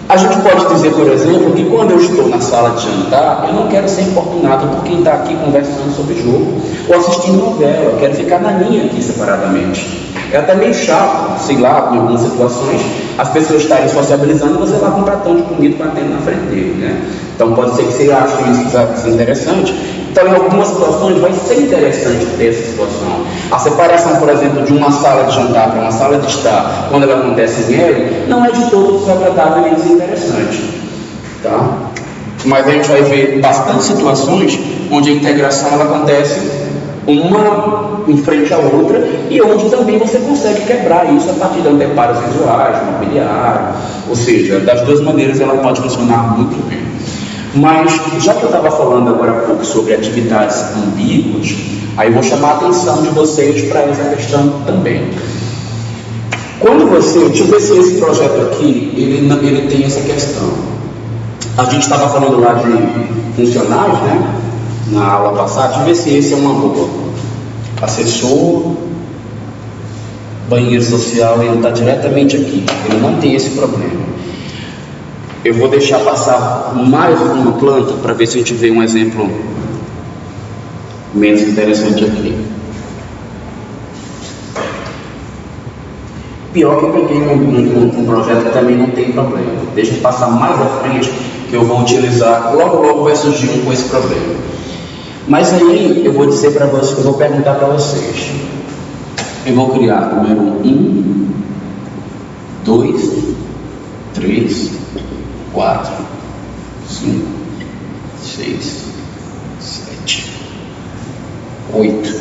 a gente pode dizer, por exemplo, que quando eu estou na sala de jantar, eu não quero ser importunado por quem está aqui conversando sobre jogo ou assistindo novela, eu quero ficar na linha aqui separadamente. É até meio chato, sei lá, em algumas situações, as pessoas estarem sociabilizando e você lá com um pratão de comida batendo na frente dele, né? Então pode ser que você ache isso interessante. Então em algumas situações vai ser interessante ter essa situação. A separação, por exemplo, de uma sala de jantar para uma sala de estar, quando ela acontece em L, não é de todo desagradável e desinteressante, tá? Mas a gente vai ver bastante situações onde a integração ela acontece uma em frente à outra e onde também você consegue quebrar isso a partir de anteparos visuais, mobiliário, ou seja, das 2 maneiras ela pode funcionar muito bem. Mas, já que eu estava falando agora há pouco sobre atividades ambíguas, aí eu vou chamar a atenção de vocês para essa questão também. Quando você, deixa eu ver se esse projeto aqui, ele tem essa questão. A gente estava falando lá de funcionais, né? Na aula passada, deixa eu ver se esse é uma boa. Assessor, banheiro social, ele está diretamente aqui, ele não tem esse problema. Eu vou deixar passar mais uma planta para ver se a gente vê um exemplo menos interessante aqui. Pior que eu peguei um projeto que também não tem problema. Deixa eu passar mais à frente, que eu vou utilizar, logo vai surgir um com esse problema. Mas aí eu vou dizer para vocês, eu vou perguntar para vocês. Eu vou criar número 1, 2, 3, 4, 5, 6, 7, 8.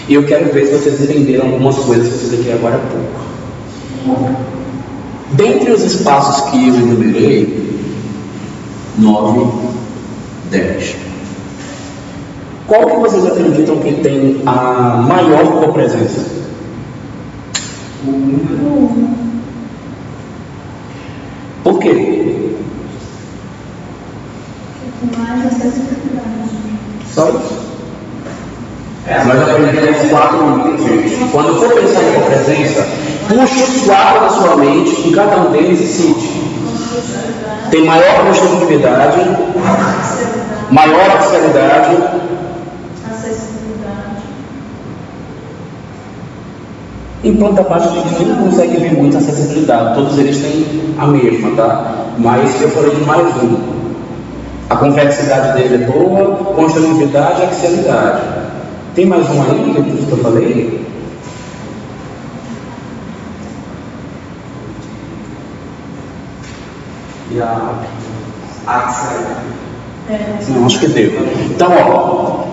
E eu quero ver se vocês entenderam algumas coisas que eu fiz aqui agora há pouco. Dentre os espaços que eu enumerei, 9, 10. Qual que vocês acreditam que tem a maior copresença? Por quê? Mais acessibilidade. Só isso. Nós aprendemos 4 itens, gente. Quando for pensar em copresença, puxe os 4 na sua mente, em cada um deles e cite. Tem maior conectividade, maior acessibilidade, em planta baixa a gente nem consegue ver muita acessibilidade, todos eles têm a mesma, tá? Mas eu falei de mais um. A convexidade dele é boa, conjuntividade e axialidade. Tem mais um aí que eu falei? E a axialidade? Não, acho que deu. Então, ó.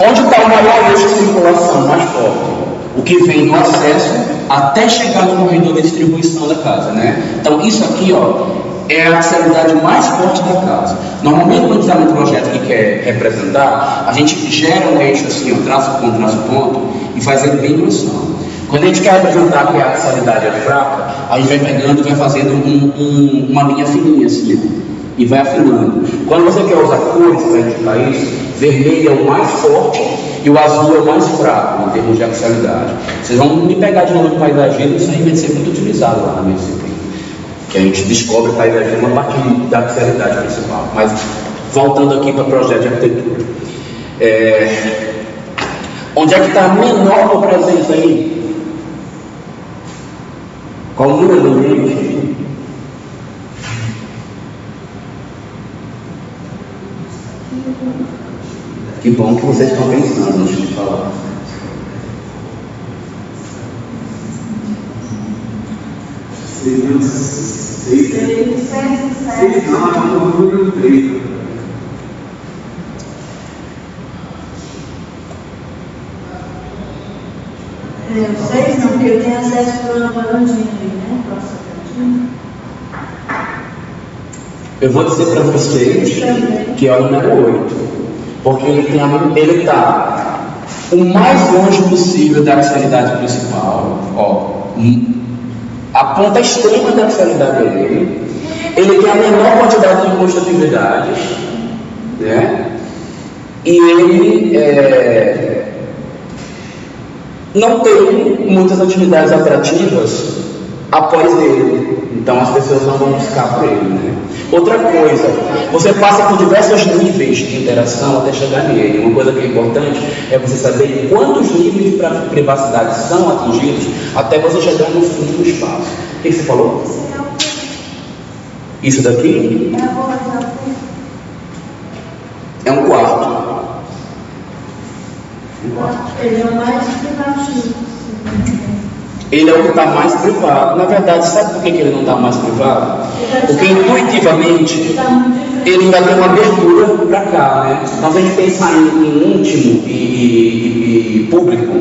Onde está o maior eixo de circulação mais forte? O que vem do acesso até chegar no corredor de distribuição da casa, né? Então isso aqui, ó, é a axialidade mais forte da casa. Normalmente quando está no projeto que quer representar, a gente gera um eixo assim, ó, traço ponto, e faz ele bem grossão. Quando a gente quer representar que a axialidade é fraca, a gente vai pegando e vai fazendo uma linha fininha assim, e vai afinando. Quando você quer usar cores para indicar isso, vermelho é o mais forte e o azul é o mais fraco em termos de axialidade. Vocês vão me pegar de novo no paisagismo, isso aí vai ser muito utilizado lá na minha disciplina, que a gente descobre paisagismo a partir da axialidade principal. Mas voltando aqui para o projeto de arquitetura, onde é que está a menor copresença aí? Qual o número do ambiente? Que bom que vocês estão pensando antes de falar. O 6 não, porque ele tem acesso pela varandinha ali, né? Eu vou dizer para vocês que é o número 8. Porque ele está o mais longe possível da axialidade principal, ó, a ponta extrema da axialidade dele. Ele tem a menor quantidade de constatividades, né? E ele não tem muitas atividades atrativas após ele. Então as pessoas não vão buscar por ele, né? Outra coisa, você passa por diversos níveis de interação até chegar nele. Uma coisa que é importante é você saber quantos níveis de privacidade são atingidos até você chegar no fim do espaço. O que você falou? Isso daqui? É um quarto. Ele é o mais privativo. Ele é o que está mais privado. Na verdade, sabe por que ele não está mais privado? Porque intuitivamente ele ainda tem uma abertura para cá, né? Então, se a gente pensar em íntimo e público,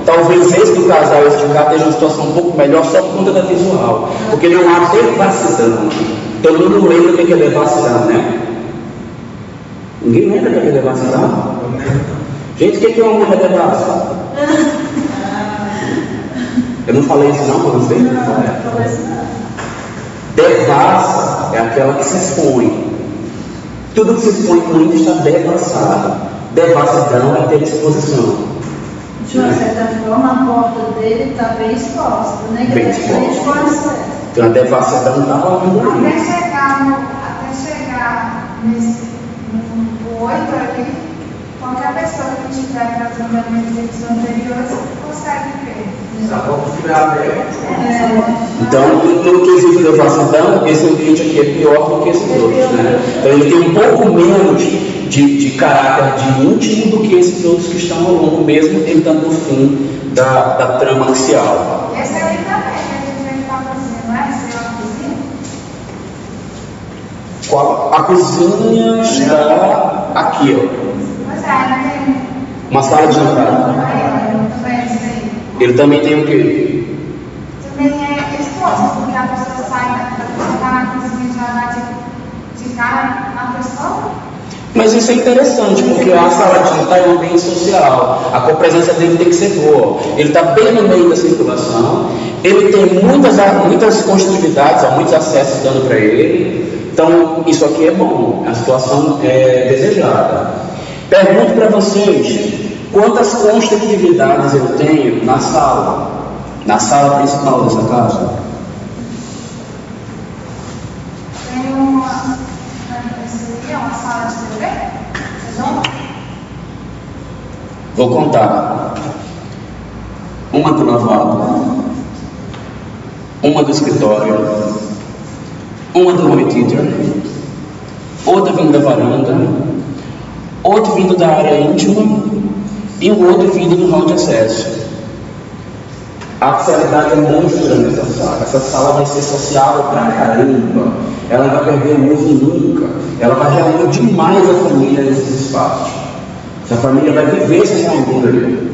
talvez esse do casal, esse de cá, esteja uma situação um pouco melhor só por conta da visual. Porque não há devassidão. Todo mundo lembra o que é devassidão, né? Ninguém lembra o que é devassidão? Gente, o que é uma mulher devassa? Eu não falei isso não para vocês? Devassa é aquela que se expõe. Tudo que se expõe muito está devassado. Devassidão é ter exposição. De uma certa forma, a porta dele está bem exposta, né? Bem exposta. Então a devassidão está rolando ali. Até chegar no 8 aqui, qualquer pessoa que estiver fazendo as medidas anteriores consegue ver. Então, no quesito de devassidão, esse ambiente aqui é pior do que esses outros, né? Então ele tem um pouco menos de caráter de íntimo do que esses outros que estão ao longo, mesmo tentando no fim da trama axial. Esse aí também, que a gente vem falando assim, não é? Ser uma cozinha? Qual? A cozinha está aqui, ó. Pois é, não tem. Uma sala de entrada. Também é isso aí. Ele também tem o quê? Também é exposto, porque a pessoa sai na cozinha e já vai de cara na pessoa. Mas isso é interessante, porque a sala de jantar é um ambiente social, a presença dele tem que ser boa. Ele está bem no meio da circulação, ele tem muitas construtividades, muitos acessos dando para ele. Então, isso aqui é bom, a situação é desejada. Pergunto para vocês, quantas construtividades eu tenho na sala principal dessa casa? Tem uma sala de TV? Vocês vão? Vou contar. Uma do lavabo, uma do escritório, uma do home theater, outra vindo da varanda, outro vindo da área íntima e um outro vindo do hall de acesso. A axialidade é monstra nessa sala. Essa sala vai ser sociável pra caramba. Ela não vai perder o uso nunca. Ela vai reunir demais a família nesses espaços. Essa família vai viver esse mundo ali.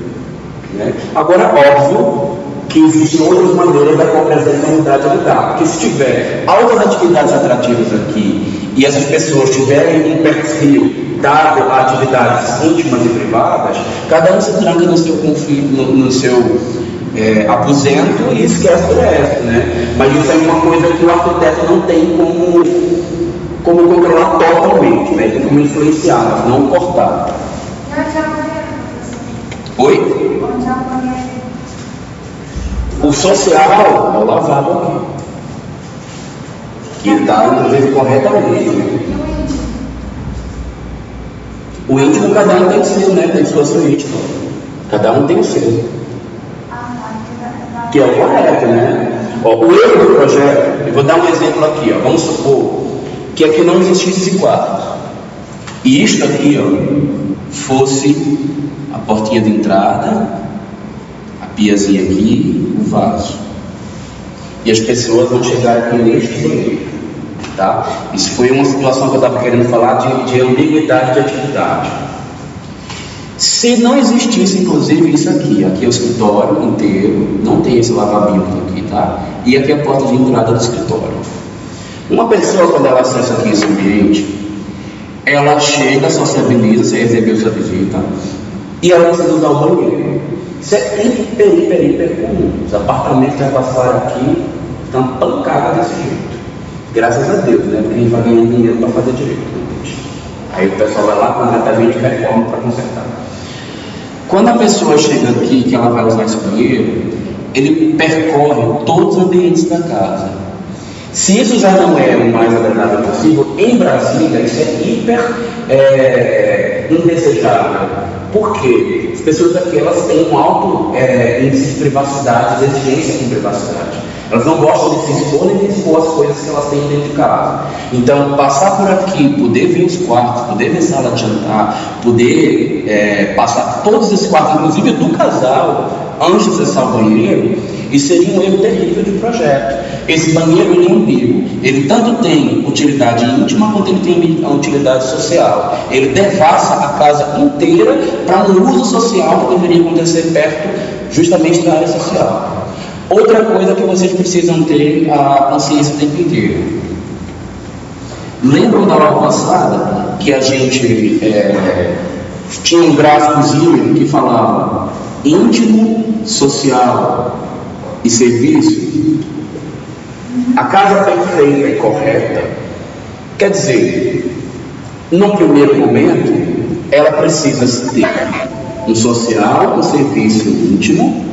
Né? Agora, óbvio que existem outras maneiras da comunidade lidar. Porque se tiver altas atividades atrativas aqui e essas pessoas tiverem um perfil dado a atividades íntimas e privadas, cada um se tranca no seu conflito, no seu aposento e esquece o resto, né? Mas isso é uma coisa que o arquiteto não tem como controlar totalmente, né? Tem como influenciar, mas não cortar. E onde é o banheiro? Oi? Onde é o banheiro? O social é o lavabo aqui. Que está, inclusive, corretamente. Né? E o íntimo? O íntimo, cada um tem o seu, né? Tem sua suíte. Cada um tem o seu. Que é o correto, né? Ó, o erro do projeto, eu vou dar um exemplo aqui, ó. Vamos supor que aqui não existisse esse quarto. E isto aqui, ó, fosse a portinha de entrada, a piazinha aqui, o vaso. E as pessoas vão chegar aqui neste banheiro, tá? Isso foi uma situação que eu estava querendo falar de ambiguidade de atividade. Se não existisse, inclusive, isso aqui é o escritório inteiro, não tem esse lavabinho aqui, tá? E aqui é a porta de entrada do escritório. Uma pessoa, quando ela acessa aqui esse ambiente, ela chega, sociabiliza, você recebeu sua visita, e ela precisa usar o banheiro. Isso é hiper comum. Os apartamentos já passaram aqui, estão pancadas desse jeito. Graças a Deus, né? Porque a gente vai ganhar dinheiro para fazer direito. Aí o pessoal vai lá, contrata a gente de reforma para consertar. Quando a pessoa chega aqui, que ela vai usar esse banheiro, ele percorre todos os ambientes da casa. Se isso já não é o mais agradável possível, em Brasília isso é hiper indesejável. Por quê? As pessoas aqui elas têm um alto índice de privacidade, de exigência com privacidade. Elas não gostam de se expor nem de expor as coisas que elas têm dentro de casa. Então, passar por aqui, poder ver os quartos, poder ver sala de jantar, poder passar todos esses quartos, inclusive do casal, antes de acessar o banheiro, isso seria um erro terrível de projeto. Esse banheiro ele é ambíguo. Ele tanto tem utilidade íntima quanto ele tem a utilidade social. Ele devassa a casa inteira para um uso social que deveria acontecer perto justamente da área social. Outra coisa que vocês precisam ter a consciência o tempo inteiro. Lembram da aula passada que a gente tinha um gráficozinho que falava íntimo, social e serviço? A casa perfeita e correta, quer dizer, no primeiro momento, ela precisa ter um social, um serviço íntimo,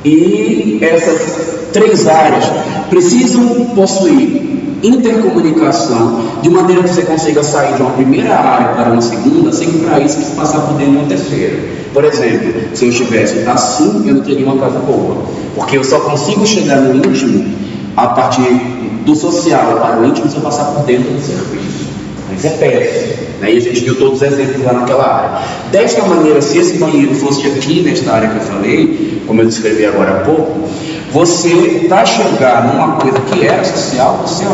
e essas três áreas precisam possuir intercomunicação de maneira que você consiga sair de uma primeira área para uma segunda, sem que para isso precise passar por dentro de uma terceira. Por exemplo, se eu estivesse assim, eu não teria uma casa boa, porque eu só consigo chegar no íntimo a partir do social para o íntimo se eu passar por dentro do serviço. Isso é péssimo, né? E a gente viu todos os exemplos lá naquela área. Desta maneira, se esse banheiro fosse aqui nesta área que eu falei, como eu descrevi agora há pouco, você, para chegar numa coisa que era social, você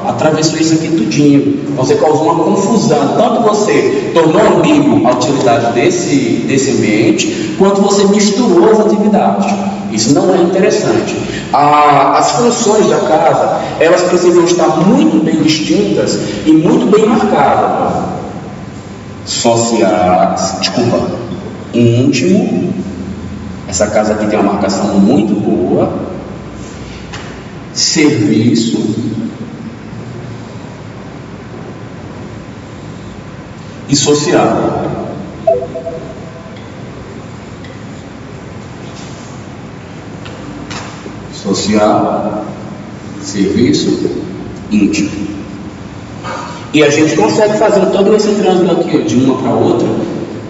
atravessou isso aqui tudinho. Então você causou uma confusão. Tanto você tornou ambíguo a utilidade desse ambiente, quanto você misturou as atividades. Isso não é interessante. As funções da casa, elas precisam estar muito bem distintas e muito bem marcadas. Íntimo. Essa casa aqui tem uma marcação muito boa. Serviço. E social. Social, serviço, íntimo. E a gente consegue fazer todo esse trânsito aqui, de uma para outra,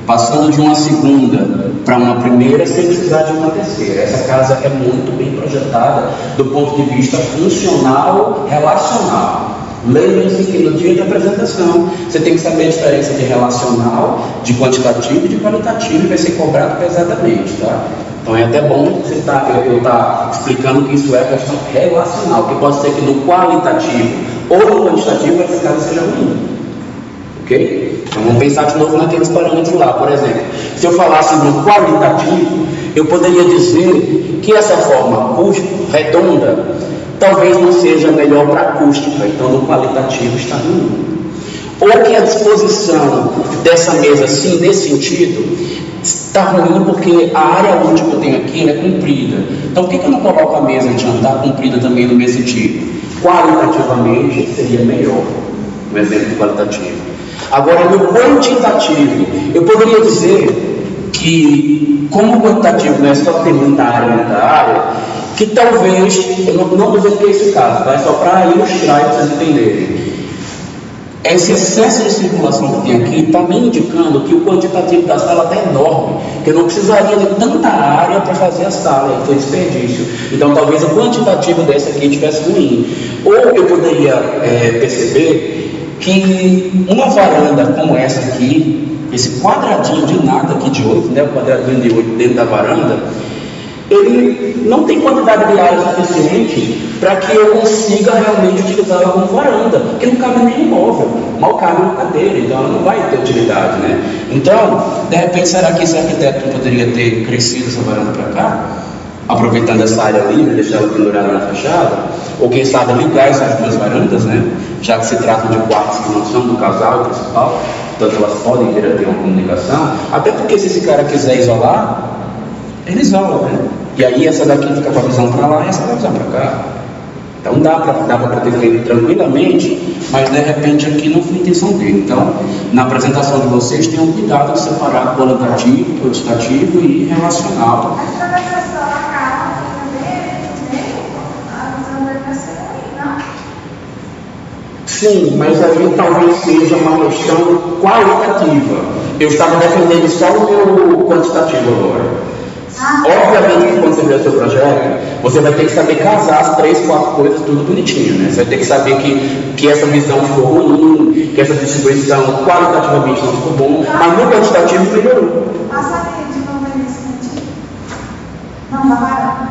passando de uma segunda para uma primeira, sem precisar de uma terceira. Essa casa é muito bem projetada do ponto de vista funcional, relacional. Lembrem-se que no dia da apresentação você tem que saber a diferença de relacional, de quantitativo e de qualitativo, e vai ser cobrado pesadamente, tá? Então é até bom eu estar explicando que isso é questão relacional, que pode ser que no qualitativo ou no quantitativo essa casa seja ruim. Ok? Então vamos pensar de novo naqueles parâmetros lá. Por exemplo, se eu falasse no qualitativo, eu poderia dizer que essa forma redonda talvez não seja melhor para acústica, então no qualitativo está ruim. Ou que a disposição dessa mesa assim, nesse sentido, está ruim porque a área útil que eu tenho aqui é comprida. Então por que eu não coloco a mesa de jantar comprida também no mesmo sentido? Qualitativamente seria melhor, um exemplo qualitativo. Agora no quantitativo, eu poderia dizer que, como o quantitativo não é só ter muita área, que talvez, eu não estou dizendo que é esse o caso, tá? É só para ilustrar e vocês entenderem. Esse excesso de circulação que tem aqui está me indicando que o quantitativo da sala está enorme, que eu não precisaria de tanta área para fazer a sala, e foi desperdício. Então talvez o quantitativo dessa aqui estivesse ruim. Ou eu poderia perceber que uma varanda como essa aqui, esse quadradinho de nada aqui de 8, né, o quadradinho de 8 dentro da varanda, ele não tem quantidade de área suficiente para que eu consiga realmente utilizá-la como varanda, porque não cabe nem imóvel, mal cabe uma cadeira, então ela não vai ter utilidade, né? Então, de repente, será que esse arquiteto poderia ter crescido essa varanda para cá, aproveitando essa área livre, deixar ela pendurada na fachada, ou quem sabe ligar essas duas varandas, né? Já que se trata de quartos que não são do casal principal, portanto elas podem vir a ter uma comunicação, até porque se esse cara quiser isolar, ele isola, né? E aí essa daqui fica com a visão para lá e essa com a visão para cá. Então dá para ter feito tranquilamente, mas de repente aqui não foi a intenção dele. Então, na apresentação de vocês, tenham cuidado de separar qualitativo, quantitativo e relacional. Sim, mas aí talvez seja uma questão qualitativa. Eu estava defendendo só o meu quantitativo agora. Obviamente que quando você vê o seu projeto, você vai ter que saber casar as 3, 4 coisas tudo bonitinho, né? Você vai ter que saber que essa visão ficou ruim, que essa distribuição qualitativamente não ficou bom, mas no quantitativo melhorou. Passa ali de novo nesse sentido. Não, da varanda.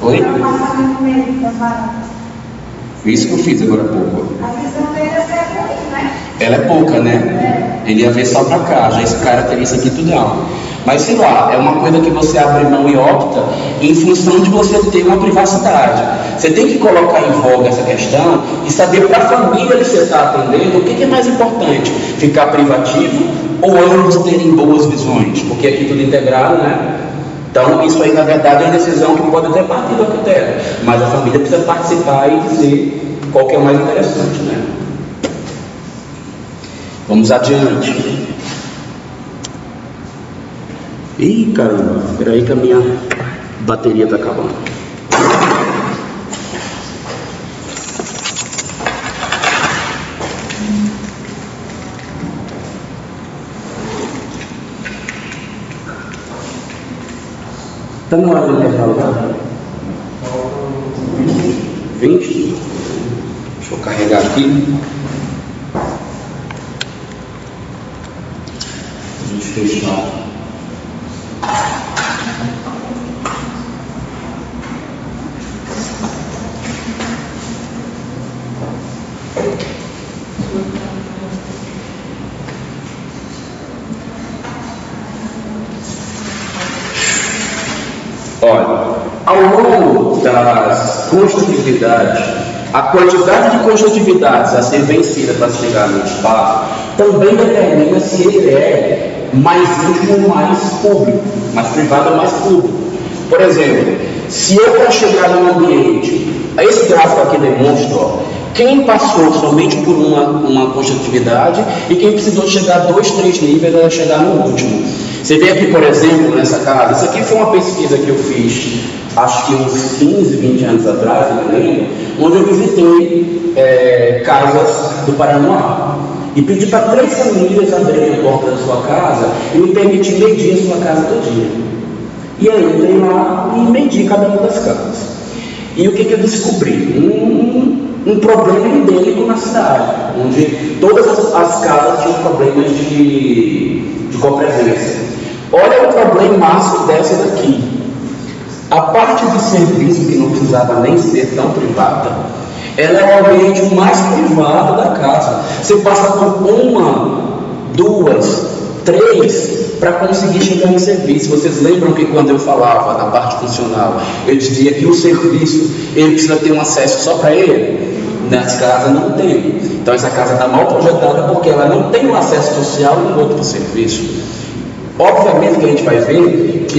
Oi? Passa ali no meio das varandas. Isso que eu fiz agora há pouco. A visão dele é ser ruim, né? Ela é pouca, né? Ele ia ver só pra cá, já esse cara teria isso aqui tudo alto. Mas sei lá, é uma coisa que você abre mão e opta em função de você ter uma privacidade. Você tem que colocar em voga essa questão e saber para a família que você está atendendo o que é mais importante, ficar privativo ou ambos terem boas visões, porque aqui tudo integrado, né? Então isso aí na verdade é uma decisão que pode até partir do arquiteto, mas a família precisa participar e dizer qual que é o mais interessante, né? Vamos adiante. Ih, caramba, espera aí que a minha bateria está acabando. Está na hora de intervalo, 20? Deixa eu carregar aqui. questão. Olha, ao longo das construtividades, a quantidade de construtividades a ser vencida para chegar no espaço também determina se ele é mais íntimo ou mais público, mais privado ou mais público. Por exemplo, se eu para chegar num ambiente, esse gráfico aqui demonstra, ó, quem passou somente por uma construtividade e quem precisou chegar 2, 3 níveis para chegar no último. Você vê aqui, por exemplo, nessa casa, isso aqui foi uma pesquisa que eu fiz, acho que uns 15, 20 anos atrás, não lembro, onde eu visitei casas do Paraná e pedi para 3 famílias abrirem a porta da sua casa e me permitir medir a sua casa todinha. E aí eu entrei lá e medi cada uma das casas. E o que eu descobri? Um problema endêmico na cidade, onde todas as casas tinham problemas de copresença. Olha o problemaço dessa daqui. A parte de serviço, que não precisava nem ser tão privada, ela é o ambiente mais privado da casa. Você passa por 1, 2, 3 para conseguir chegar em serviço. Vocês lembram que quando eu falava da parte funcional, eu dizia que o serviço ele precisa ter um acesso só para ele? Nessa casa não tem. Então essa casa está mal projetada porque ela não tem um acesso social e um outro serviço. Obviamente que a gente vai ver que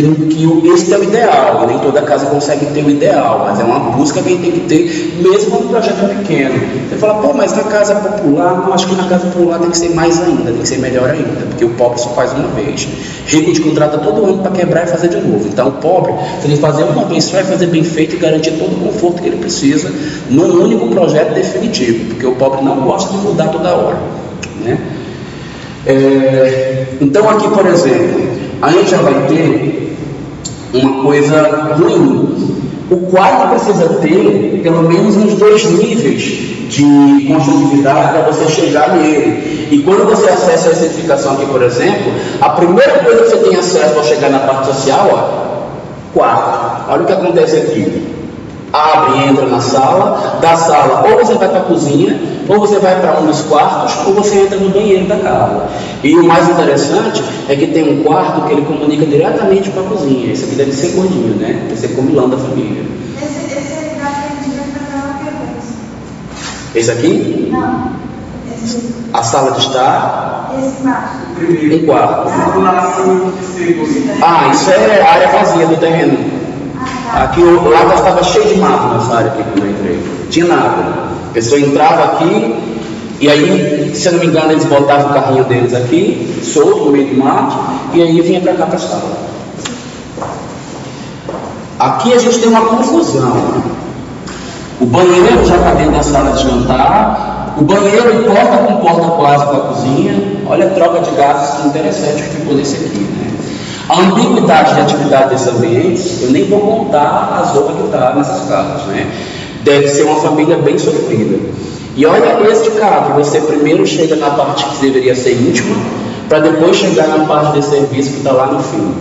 esse é o ideal, nem toda casa consegue ter o ideal, mas é uma busca que a gente tem que ter, mesmo no projeto pequeno. Você fala, pô, mas na casa popular, não, acho que na casa popular tem que ser mais ainda, tem que ser melhor ainda, porque o pobre só faz uma vez. Rico te contrata todo ano para quebrar e fazer de novo. Então o pobre, se ele fazer uma vez, só vai fazer bem feito e garantir todo o conforto que ele precisa num único projeto definitivo, porque o pobre não gosta de mudar toda hora, né? Então aqui, por exemplo, a gente já vai ter uma coisa ruim. O quarto precisa ter pelo menos uns 2 níveis de construtividade para você chegar nele. E quando você acessa a certificação aqui, por exemplo, a primeira coisa que você tem acesso para chegar na parte social, ó, quarto. Olha o que acontece aqui. Abre e entra na sala, da sala ou você vai para a cozinha, ou você vai para um dos quartos, ou você entra no banheiro da casa. E o mais interessante é que tem um quarto que ele comunica diretamente com a cozinha. Esse aqui deve ser gordinho, né? Deve ser comilão da família. Esse lugar que a gente vai fazer uma quebrança. Esse aqui? Não. Esse. A sala de estar? Esse macho. Um quarto. Ah, isso é a área vazia do terreno. Aqui o lado estava cheio de mato nessa área aqui quando eu entrei. Tinha nada. A pessoa entrava aqui e aí, se eu não me engano, eles botavam o carrinho deles aqui, solto no meio do mato, e aí vinha para cá para a sala. Aqui a gente tem uma confusão. O banheiro já está dentro da sala de jantar, o banheiro porta com porta quase com a cozinha. Olha a troca de gases que interessante que ficou nesse aqui, né? A ambiguidade de atividade desses ambientes, eu nem vou contar as outras que estão nessas casas, né? Deve ser uma família bem sofrida. E olha este caso, que você primeiro chega na parte que deveria ser íntima, para depois chegar na parte de serviço que está lá no fim.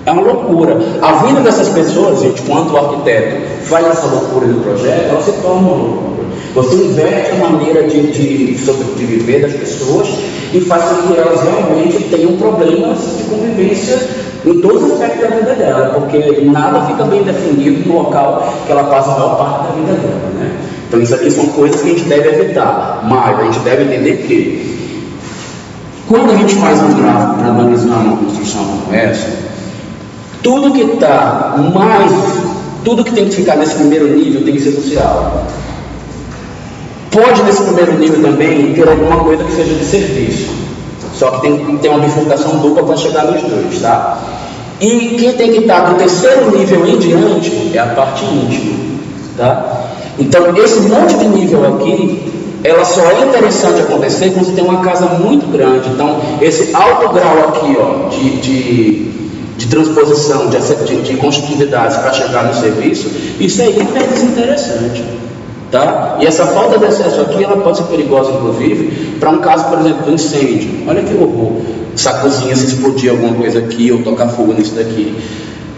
É uma loucura. A vida dessas pessoas, gente, quando o arquiteto faz essa loucura no projeto, ela se torna uma loucura. Você inverte a maneira de viver das pessoas e faz com que elas realmente tenham problemas de convivência em todos os aspectos da vida dela, porque nada fica bem definido no local que ela passa a maior parte da vida dela, né? Então isso aqui são coisas que a gente deve evitar, mas a gente deve entender que quando a gente faz um gráfico para analisar uma construção como essa, tudo que tem que ficar nesse primeiro nível tem que ser social. Pode nesse primeiro nível também ter alguma coisa que seja de serviço, só que tem que ter uma bifurcação dupla para chegar nos dois, tá? E quem tem que estar do terceiro nível em diante é a parte íntima, tá? Então esse monte de nível aqui, ela só é interessante acontecer quando você tem uma casa muito grande. Então esse alto grau aqui, ó, de transposição, de construtividades para chegar no serviço, isso é hiper desinteressante. Tá? E essa falta de acesso aqui, ela pode ser perigosa, inclusive, para um caso, por exemplo, de incêndio. Olha que horror, essa cozinha se explodir alguma coisa aqui ou tocar fogo nisso daqui.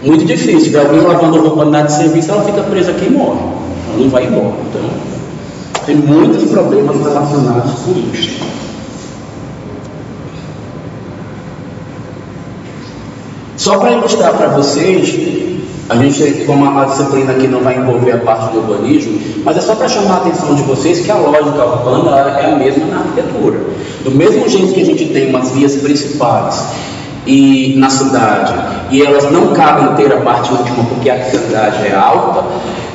Muito difícil, ver alguém lavando roupa na área de serviço, ela fica presa aqui e morre. Ela não vai embora. Então, tem muitos problemas relacionados com isso. Só para ilustrar para vocês, a gente, como a disciplina aqui não vai envolver a parte do urbanismo, mas é só para chamar a atenção de vocês que a lógica urbana é a mesma na arquitetura. Do mesmo jeito que a gente tem umas vias principais e na cidade, e elas não cabem ter a parte última porque a cidade é alta,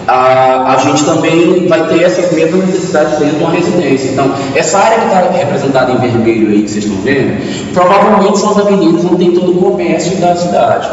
a gente também vai ter essas mesmas necessidades dentro de uma residência. Então, essa área que está representada em vermelho aí, que vocês estão vendo, provavelmente são as avenidas onde tem todo o comércio da cidade.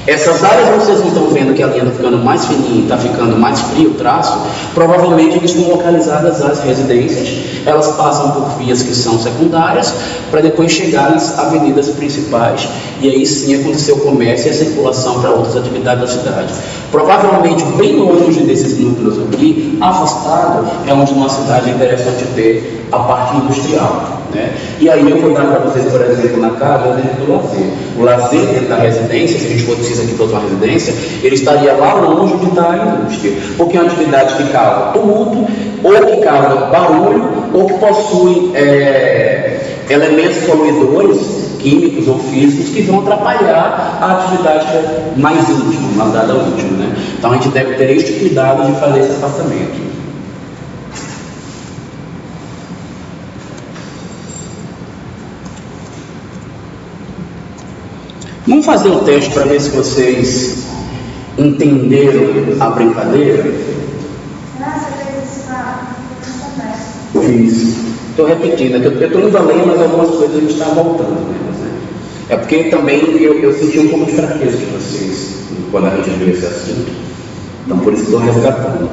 Essas áreas onde vocês não estão vendo que a linha está ficando mais fininha, está ficando mais frio o traço, provavelmente eles estão localizadas às residências, elas passam por vias que são secundárias, para depois chegar nas avenidas principais, e aí sim acontecer o comércio e a circulação para outras atividades da cidade. Provavelmente bem longe desses núcleos aqui, afastado, é onde numa cidade é interessante ter a parte industrial. Né? E aí eu vou dar para vocês, por exemplo, na casa, o exemplo do lazer. O lazer dentro da residência, se a gente fosse aqui para uma residência, ele estaria lá longe de estar a indústria, porque é uma atividade que causa tumulto, ou que causa barulho, ou que possui elementos poluidores, químicos ou físicos, que vão atrapalhar a atividade mais íntima, uma dada última. Né? Então a gente deve ter este cuidado de fazer esse afastamento. Vamos fazer um teste para ver se vocês entenderam a brincadeira? Isso. Estou repetindo, eu estou indo além, mas algumas coisas a gente está voltando. Né? É porque também eu senti um pouco de fraqueza de vocês quando a gente viu esse assunto. Então por isso estou resgatando.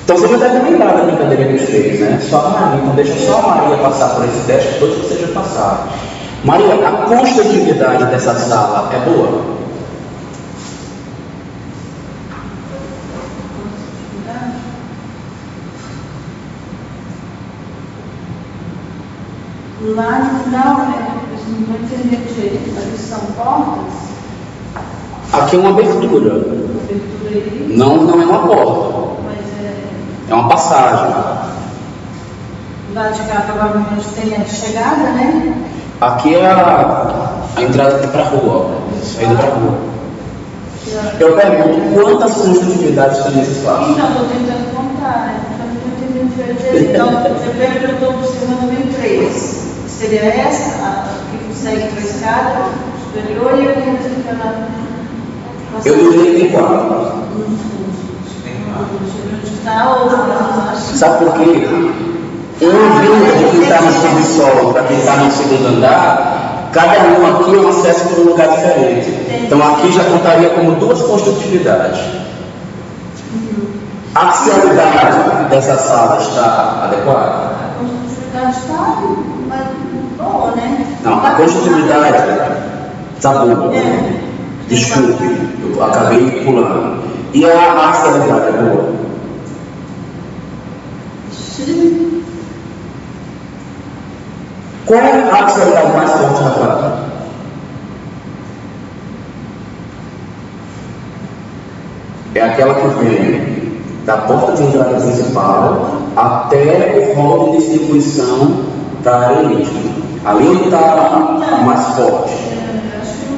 Então você já deve lembrar da brincadeira que a gente fez, né? Só a Maria, então deixa só a Maria passar por esse teste, todos que vocês já passaram. Maria, a construtividade dessa sala é boa? Lá não, não vou entender direito, mas são portas? Aqui é uma abertura. Abertura aí? Não é uma porta. Mas é uma passagem. Lá de cá provavelmente tem a chegada, né? Aqui é a entrada para a rua, saída para a rua. Eu pergunto, quantas construtividades tem nesse espaço? Então, estou tentando contar, né? Não estou entendendo direito. Então, eu estou observando bem 3. Seria essa, a que consegue para a escada superior, e a que fica lá. Eu diria que tem 4. Está outra. Sabe por quê? Um vindo de quem está no subsolo para quem está no segundo andar, cada um aqui é um acesso para um lugar diferente. Então aqui já contaria como 2 construtividades. A axialidade dessa sala está adequada? A construtividade está boa, né? Não, a construtividade está boa. Desculpe, eu acabei pulando. E a axialidade é boa? Sim. Qual é a axialidade mais forte da quadra? É aquela que vem da porta de entrada principal até o hall de distribuição da área íntima. Ali onde está a mais forte.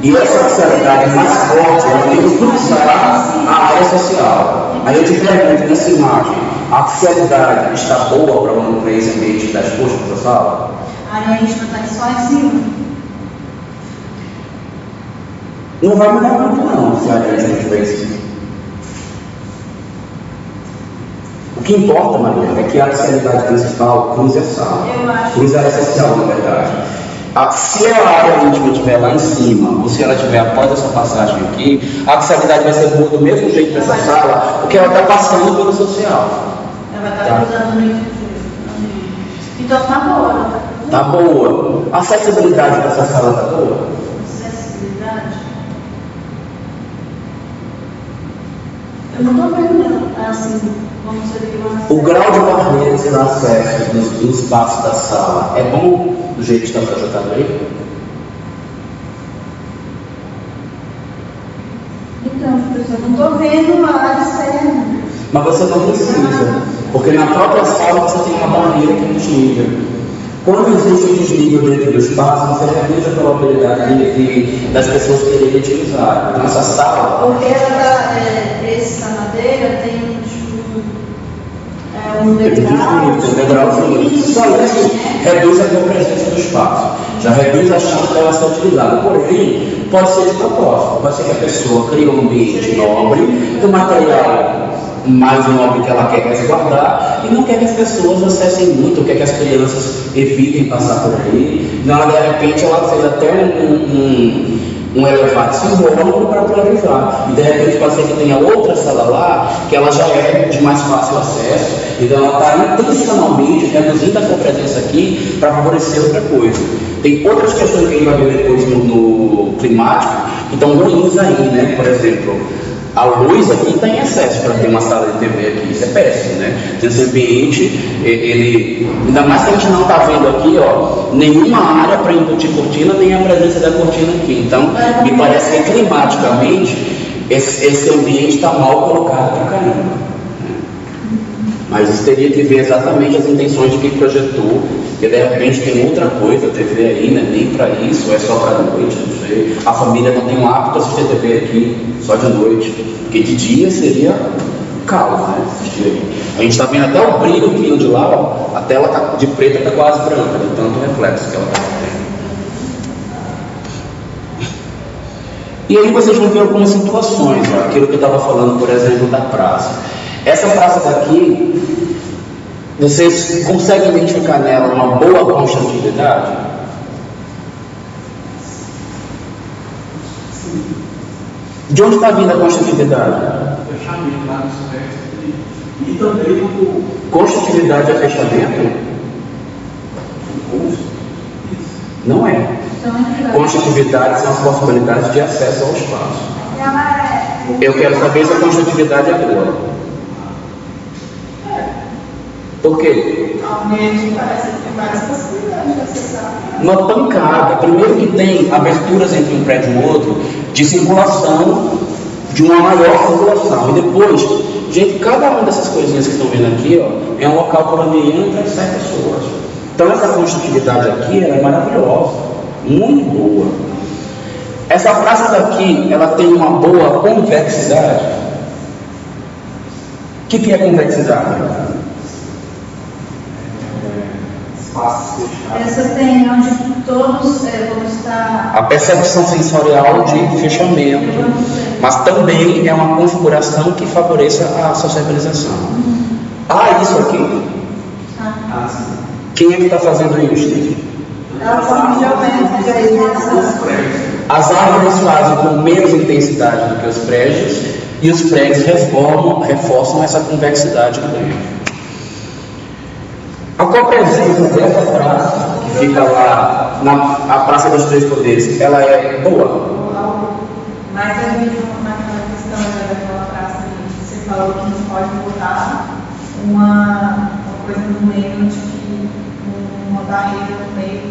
E essa axialidade mais forte ela tem que cruzar a área social. Aí eu te pergunto, nessa imagem, a axialidade está boa para esse ambiente que está exposto para a sala? A área íntima está só em cima? Não vai mudar muito não, se a área íntima estiver em cima. O que importa, Maria, é que a axialidade principal cruze a sala. Cruze a área social, na verdade. Se a área íntima estiver lá em cima, ou se ela estiver após essa passagem aqui, a axialidade vai ser boa do mesmo jeito para essa sala, porque ela está passando pelo social. Ela vai estar cruzando no meio. Então está boa. Está boa. A acessibilidade dessa sala está boa? Acessibilidade? Eu não estou vendo ela assim. como seria uma... O grau de barreiras para acesso no espaço da sala é bom do jeito que está projetado aí? Então, professor, não estou vendo a área externa. Mas você não precisa, porque na própria sala você tem uma barreira que desliga. Quando existe um desnível dentro do espaço, você reduz a probabilidade das pessoas quererem utilizar. Então, essa sala... Porque essa madeira tem um degrauzinho. Só isso reduz a presença do espaço. Já reduz a chance dela ser utilizada. Porém, pode ser de propósito. Pode ser que a pessoa crie um ambiente nobre, um material mais nobre que ela quer resguardar e não quer que as pessoas acessem muito, quer que as crianças evitem passar por ali. Então, de repente, ela fez até um elevado simbólico para priorizar. E de repente pode ser que tenha outra sala lá, que ela já é de mais fácil acesso, então ela está intencionalmente reduzindo a sua presença aqui para favorecer outra coisa. Tem outras questões que a gente vai ver depois no climático, que estão ruins aí, né? Por exemplo, a luz aqui está em excesso para ter uma sala de TV aqui, isso é péssimo, né? Esse ambiente, ainda mais que a gente não está vendo aqui, ó, nenhuma área para embutir cortina, nem a presença da cortina aqui. Então, me parece que climaticamente, esse ambiente está mal colocado para caramba. Mas isso teria que ver exatamente as intenções de quem projetou, porque de repente tem outra coisa, a TV aí, né? Nem para isso, é só para a noite, não sei. A família não tem um hábito de assistir TV aqui, só de noite, porque de dia seria caos, né? Assistir aí. A gente está vendo até o brilho vindo de lá, ó, a tela tá, de preta está quase branca, de tanto reflexo que ela está tendo. E aí vocês vão ver algumas situações, ó, aquilo que eu estava falando, por exemplo, da praça. Essa praça daqui, vocês conseguem identificar nela uma boa conchatividade? De onde está vindo a conchatividade? Fechamento lá no sudeste e também no... Conchatividade é fechamento? Não é. Conchatividade são as possibilidades de acesso ao espaço. Eu quero saber se a conchatividade é boa. Por quê? Realmente parece que tem várias possibilidades de acessar. Uma pancada. Primeiro que tem aberturas entre um prédio e o outro de circulação, de uma maior circulação. E depois, gente, cada uma dessas coisinhas que estão vendo aqui, ó, é um local por onde entra e sai pessoas. Então essa constitutividade aqui, ela é maravilhosa, muito boa. Essa praça daqui, ela tem uma boa convexidade. O que é convexidade? Essa tem onde todos vão estar... A percepção sensorial de fechamento, mas também é uma configuração que favoreça a sociabilização. Ah, isso aqui? Quem é que está fazendo isso? As árvores fazem com menos intensidade do que os prédios, e os prédios reforçam essa convexidade dentro. A copresença dessa praça, que fica lá na Praça dos Três Poderes, ela é boa? Mas a gente, naquela questão daquela praça que você falou que não pode botar uma coisa no meio, de uma barreira no meio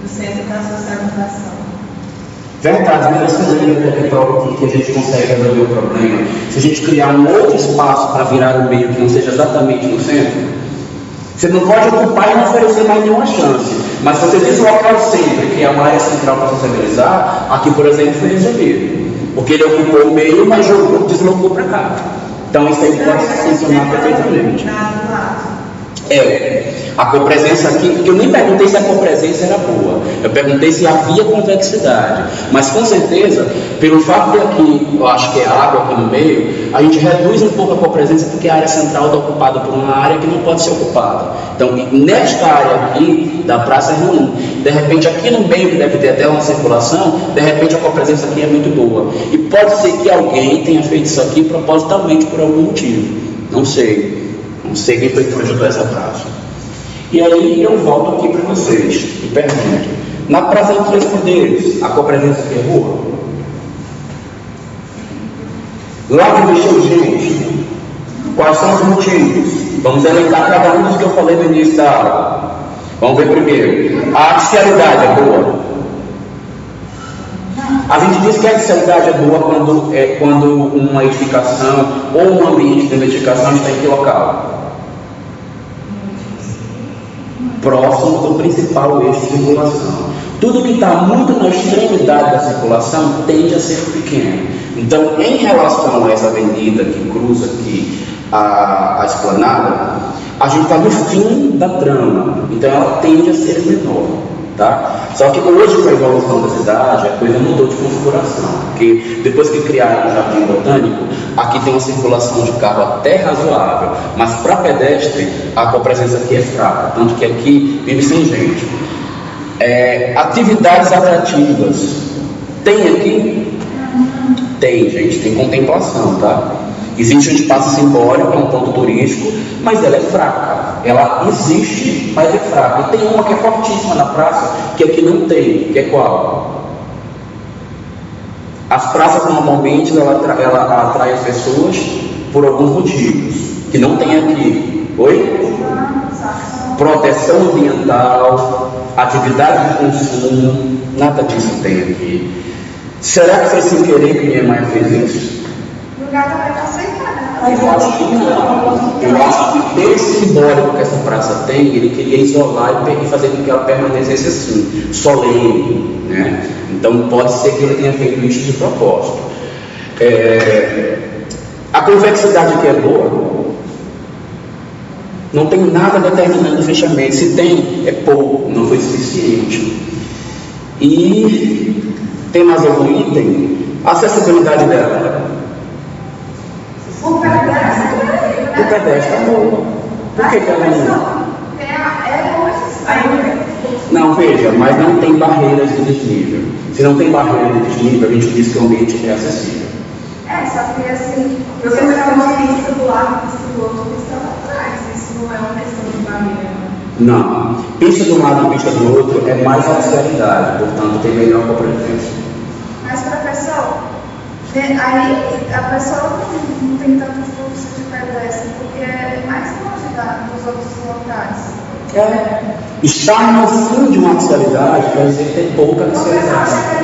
do centro da socialização. Verdade, mas você lembra que a gente consegue resolver o problema se a gente criar um outro espaço para virar o meio que não seja exatamente no centro? Você não pode ocupar e não oferecer mais nenhuma chance. Mas se você deslocar o centro, que é uma área central para sociabilizar, aqui, por exemplo, foi recebido. Porque ele ocupou o meio, mas deslocou para cá. Então isso aí pode funcionar perfeitamente. A copresença aqui, porque eu nem perguntei se a copresença era boa, eu perguntei se havia convexidade, mas com certeza, pelo fato de aqui, eu acho que é água aqui no meio, a gente reduz um pouco a copresença porque a área central está ocupada por uma área que não pode ser ocupada. Então, nesta área aqui da praça é ruim. De repente, aqui no meio, que deve ter até uma circulação, de repente a copresença aqui é muito boa. E pode ser que alguém tenha feito isso aqui propositalmente por algum motivo. Não sei. Não sei quem foi que projetou essa praça. E aí eu volto aqui para vocês e pergunto: na Praça dos Três Poderes, a copresença aqui é boa? Lá que mexeu gente, Quais são os motivos? Vamos elencar cada um dos que eu falei no início da aula. Vamos ver primeiro. A artificialidade é boa? A gente diz que a artificialidade é boa quando uma edificação ou um ambiente de edificação está em que local? Próximo do principal eixo de circulação. Tudo que está muito na extremidade da circulação tende a ser pequeno. Então, em relação a essa avenida que cruza aqui a esplanada, a gente está no fim da trama, então ela tende a ser menor, tá? Só que hoje, com a evolução da cidade, a coisa mudou de configuração, porque depois que criaram o Jardim Botânico, aqui tem uma circulação de carro até razoável, mas para pedestre, a presença aqui é fraca, tanto que aqui vive sem gente. Atividades atrativas, tem aqui? Tem, gente, tem contemplação, tá? Existe um espaço simbólico, é um ponto turístico, mas ela é fraca. Ela existe, mas é fraca. E tem uma que é fortíssima na praça, que aqui não tem, que é qual? As praças normalmente ela atrai as pessoas por alguns motivos, que não tem aqui. Oi? Proteção ambiental, atividade de consumo, nada disso tem aqui. Será que foi sem querer que Niemeyer fez isso? O lugar também está aceitando, né? Eu acho que não. Eu acho que pelo simbólico que essa praça tem, ele queria isolar e fazer com que ela permanecesse assim, solene, né? Então pode ser que ele tenha feito isso de propósito. A convexidade aqui é boa. Não tem nada determinando o fechamento. Se tem, é pouco, não foi suficiente. E tem mais algum item? A acessibilidade dela. O pedestre, O pedestre é boa. Por que ela não? Não, veja, mas não tem barreiras de desnível. Se não tem barreira de desnível, a gente diz que o ambiente é acessível. Só que assim, você vai ter uma pista do lado, pista do outro, pista lá atrás. Isso não é uma questão de barreira. Não. Pista de um lado e pista do outro é mais oficialidade, portanto tem melhor competência. Mas para a pessoa, aí a pessoa não tem tanto fluxo de pedestre, porque é mais longe dos outros locais. Estar no fim de uma oficialidade quer dizer ter pouca oficialidade.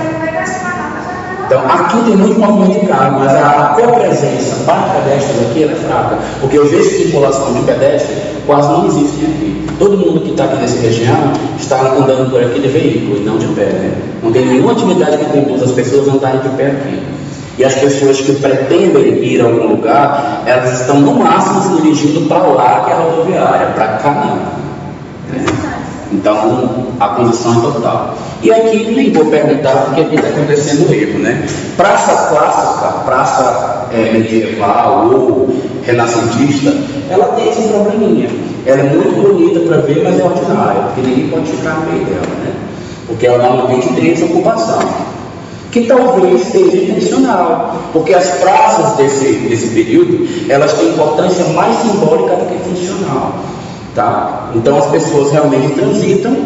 Então, aqui tem muito movimento de carro, mas a copresença para pedestres aqui ela é fraca, porque os eixos de circulação de pedestre quase não existem aqui. Todo mundo que está aqui nessa região está andando por aqui de veículo e não de pé, né? Não tem nenhuma atividade que conduz as pessoas a andarem de pé aqui. E as pessoas que pretendem ir a algum lugar, elas estão no máximo se dirigindo para lá, que é a rodoviária, para cá não. Né? Então, a condição é total. E aqui nem vou perguntar porque aqui está acontecendo erro, né? Praça clássica, praça medieval ou renascentista, ela tem esse probleminha. Ela é muito bonita para ver, mas é ordinária, porque ninguém pode ficar no meio dela, né? Porque ela normalmente tem essa ocupação. Que talvez seja intencional, porque as praças desse período, elas têm importância mais simbólica do que funcional. Tá? Então as pessoas realmente transitam,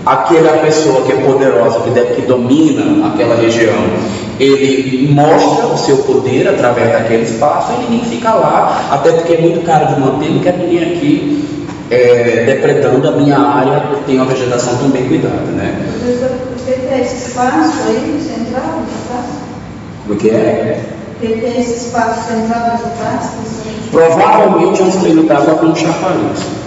aquela pessoa que é poderosa, que domina aquela região, ele mostra o seu poder através daquele espaço e ninguém fica lá, até porque é muito caro de manter, não quero ninguém aqui depredando a minha área, porque tem uma vegetação tão bem cuidada, né? Você tem esse espaço aí, central dessa praça? O que é? Ele tem esse espaço central dessa praça? Provavelmente é um delimitado com um chafariz.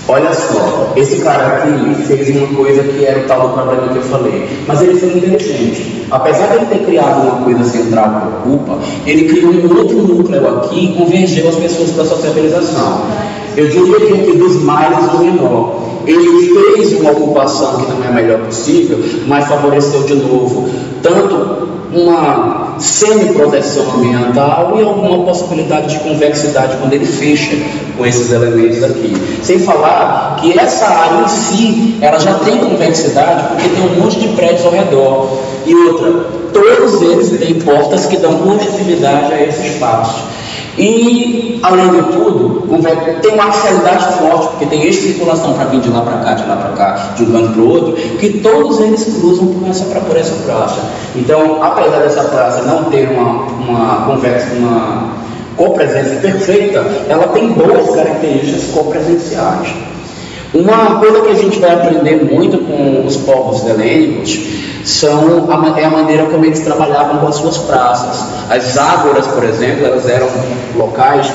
Olha só, esse cara aqui fez uma coisa que era o tal do problema que eu falei, mas ele foi inteligente. Apesar de ele ter criado uma coisa central que ocupa, ele criou um outro núcleo aqui e convergeu as pessoas para a sociabilização. Eu diria que aqui dos males o menor. Ele fez uma ocupação que não é a melhor possível, mas favoreceu de novo tanto uma semi-proteção ambiental e alguma possibilidade de convexidade quando ele fecha com esses elementos aqui. Sem falar que essa área em si, ela já tem convexidade porque tem um monte de prédios ao redor. E outra, todos eles têm portas que dão conectividade a esse espaço. E, além de tudo, tem uma axialidade forte, porque tem eixo-circulação para vir de lá para cá, de um canto para o outro, que todos eles cruzam por essa praça. Então, apesar dessa praça não ter uma copresença perfeita, ela tem boas características copresenciais. Uma coisa que a gente vai aprender muito com os povos helênicos é a maneira como eles trabalhavam com as suas praças. As ágoras, por exemplo, elas eram locais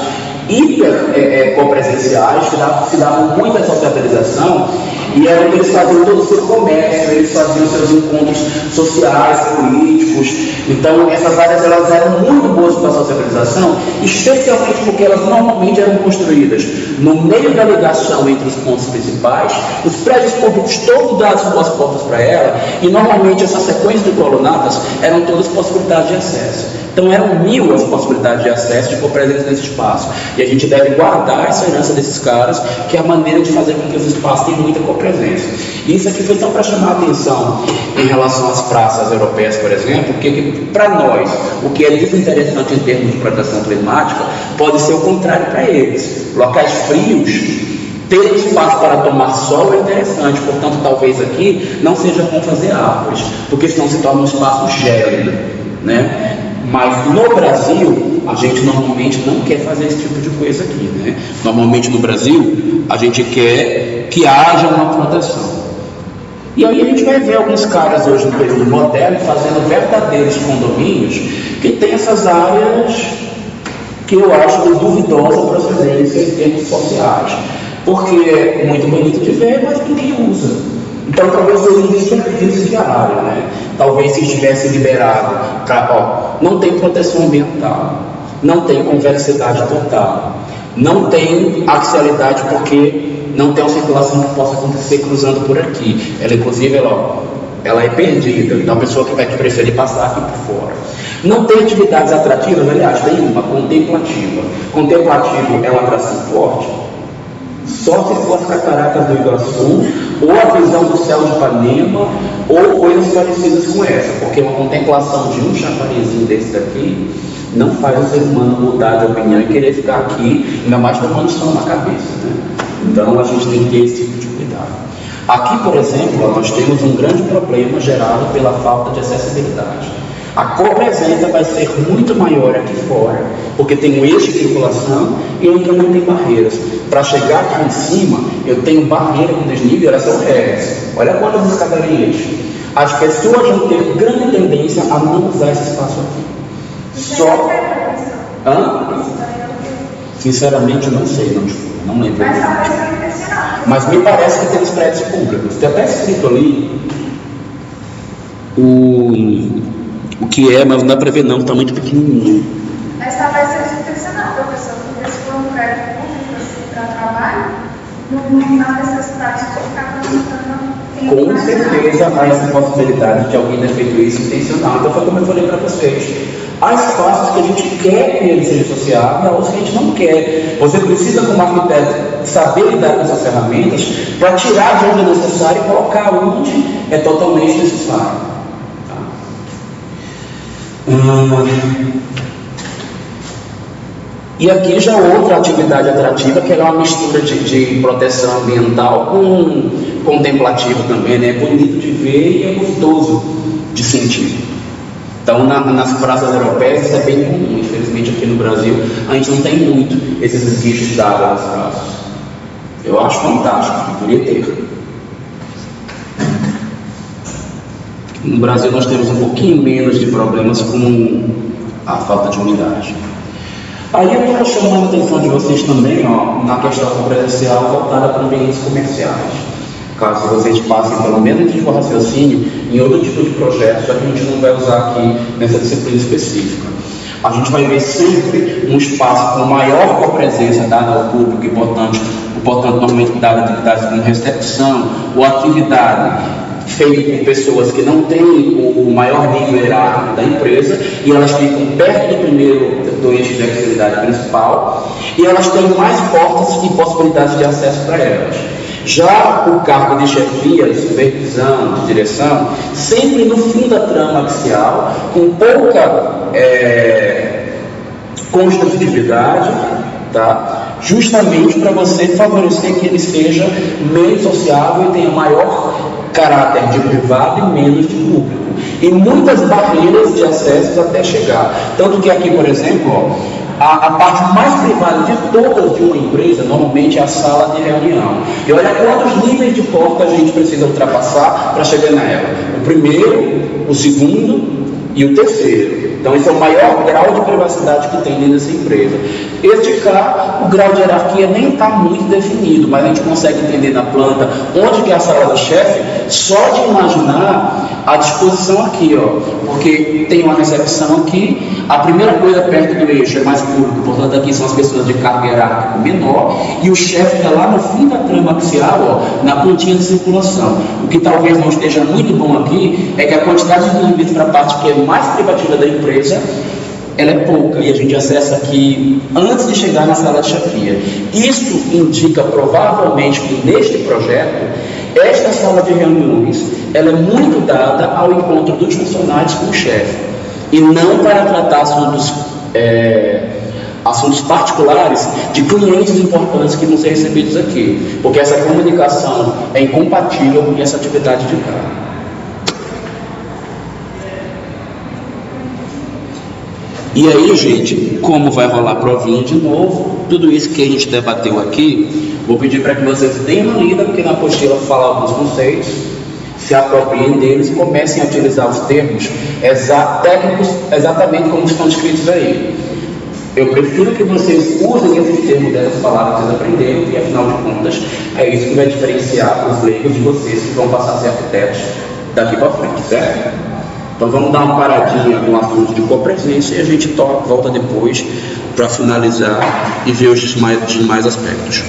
hiper copresenciais, que se davam muita sociabilização, e era onde eles faziam todo o seu comércio, eles faziam seus encontros sociais, políticos. Então, essas áreas elas eram muito boas para a sociabilização, especialmente porque elas normalmente eram construídas no meio da ligação entre os pontos principais, os prédios públicos todos dados suas portas para ela, e normalmente essa sequência de colunatas eram todas possibilidades de acesso. Então eram 1000 as possibilidades de acesso, de copresença nesse espaço. E a gente deve guardar essa herança desses caras, que é a maneira de fazer com que os espaços tenham muita copresença. E isso aqui foi só para chamar a atenção em relação às praças europeias, por exemplo, porque para nós, o que é desinteressante em termos de proteção climática, pode ser o contrário para eles. Locais frios, ter espaço para tomar sol é interessante, portanto talvez aqui não seja bom fazer árvores, porque senão se torna um espaço gélido, né? Mas no Brasil, a gente normalmente não quer fazer esse tipo de coisa aqui, né? Normalmente no Brasil, a gente quer que haja uma proteção. E aí a gente vai ver alguns caras hoje no período moderno fazendo verdadeiros condomínios que tem essas áreas que eu acho de duvidosa procedência em termos sociais. Porque é muito bonito de ver, mas ninguém usa. Então talvez seja um desperdício de área, né? Talvez se estivesse liberado para, não tem proteção ambiental, não tem convexidade total, não tem axialidade porque não tem uma circulação que possa acontecer cruzando por aqui. Ela inclusive ela é perdida, então a pessoa que vai preferir passar aqui por fora. Não tem atividades atrativas, aliás, tem uma contemplativa. Contemplativo é uma atração forte. Só se for as cataratas do Iguaçu, ou a visão do céu de Ipanema, ou coisas parecidas com essa, porque uma contemplação de um chafarizinho desse daqui não faz o ser humano mudar de opinião e querer ficar aqui, ainda mais tomando som na cabeça, né? Então a gente tem que ter esse tipo de cuidado. Aqui, por exemplo, nós temos um grande problema gerado pela falta de acessibilidade. A copresença vai ser muito maior aqui fora, porque tem um eixo de circulação e onde não tem barreiras. Para chegar aqui em cima, eu tenho barreira com desnível, elas são retas. Olha quantas escadarias. As pessoas vão ter grande tendência a não usar esse espaço aqui. Só. Sinceramente, eu não sei, não lembro. Mas me parece que tem os prédios públicos. Tem até escrito ali o que é, mas não dá para ver não, está muito pequenininho. Mas talvez seja intencional, professor, porque se for um prédio público assim, para trabalho, não há necessidade de ficar consultando. Com certeza há essa possibilidade de alguém ter feito isso intencional. Então foi como eu falei para vocês. Há espaços que a gente quer que ele seja associado e há outros que a gente não quer. Você precisa, como arquiteto, saber lidar com essas ferramentas para tirar de onde é necessário e colocar onde é totalmente necessário. E aqui já outra atividade atrativa, que é uma mistura de proteção ambiental com contemplativo também, né? É bonito de ver e é gostoso de sentir. Então nas praças europeias isso é bem comum. Infelizmente aqui no Brasil a gente não tem muito esses esguichos d'água nas praças. Eu acho fantástico, que poderia ter. No Brasil nós temos um pouquinho menos de problemas com a falta de umidade. Aí eu estou chamando a atenção de vocês também, na questão presencial voltada para ambientes comerciais. Caso vocês passem pelo mesmo tipo de raciocínio em outro tipo de projeto, só que a gente não vai usar aqui nessa disciplina específica. A gente vai ver sempre um espaço com maior copresença dada ao público e, portanto normalmente dada atividades como recepção ou atividade feito por pessoas que não têm o maior nível hierárquico da empresa e elas ficam perto do eixo de atividade principal e elas têm mais portas e possibilidades de acesso para elas. Já o cargo de chefia, de supervisão, de direção, sempre no fim da trama axial, com pouca construtividade, tá? Justamente para você favorecer que ele seja menos sociável e tenha maior caráter de privado e menos de público. E muitas barreiras de acesso até chegar. Tanto que aqui, por exemplo, ó, a parte mais privada de todas de uma empresa, normalmente é a sala de reunião. E olha quantos níveis de porta a gente precisa ultrapassar para chegar nela. O primeiro, o segundo e o terceiro. Então esse é o maior grau de privacidade que tem dentro dessa empresa. Este cá, o grau de hierarquia nem está muito definido, mas a gente consegue entender na planta onde que é a sala do chefe, só de imaginar a disposição aqui, ó, porque tem uma recepção aqui, a primeira coisa perto do eixo é mais público, portanto aqui são as pessoas de cargo hierárquico menor, e o chefe está lá no fim da trama axial, ó, na pontinha de circulação. O que talvez não esteja muito bom aqui é que a quantidade de limites para a parte que é mais privativa da empresa, ela é pouca, e a gente acessa aqui antes de chegar na sala de chefia. Isso indica provavelmente que neste projeto, esta sala de reuniões, ela é muito dada ao encontro dos funcionários com o chefe, e não para tratar assuntos particulares de clientes importantes que vão ser recebidos aqui, porque essa comunicação é incompatível com essa atividade de cá. E aí, gente, como vai rolar provinha de novo, tudo isso que a gente debateu aqui, vou pedir para que vocês deem uma lida, porque na apostila fala alguns conceitos, se apropriem deles e comecem a utilizar os termos técnicos exatamente como estão escritos aí. Eu prefiro que vocês usem esses termos dessas palavras que vocês aprenderam, e afinal de contas, é isso que vai diferenciar os leigos de vocês que vão passar a ser arquitetos daqui para frente, certo? Então vamos dar uma paradinha no assunto de copresença e a gente volta depois para finalizar e ver os demais aspectos.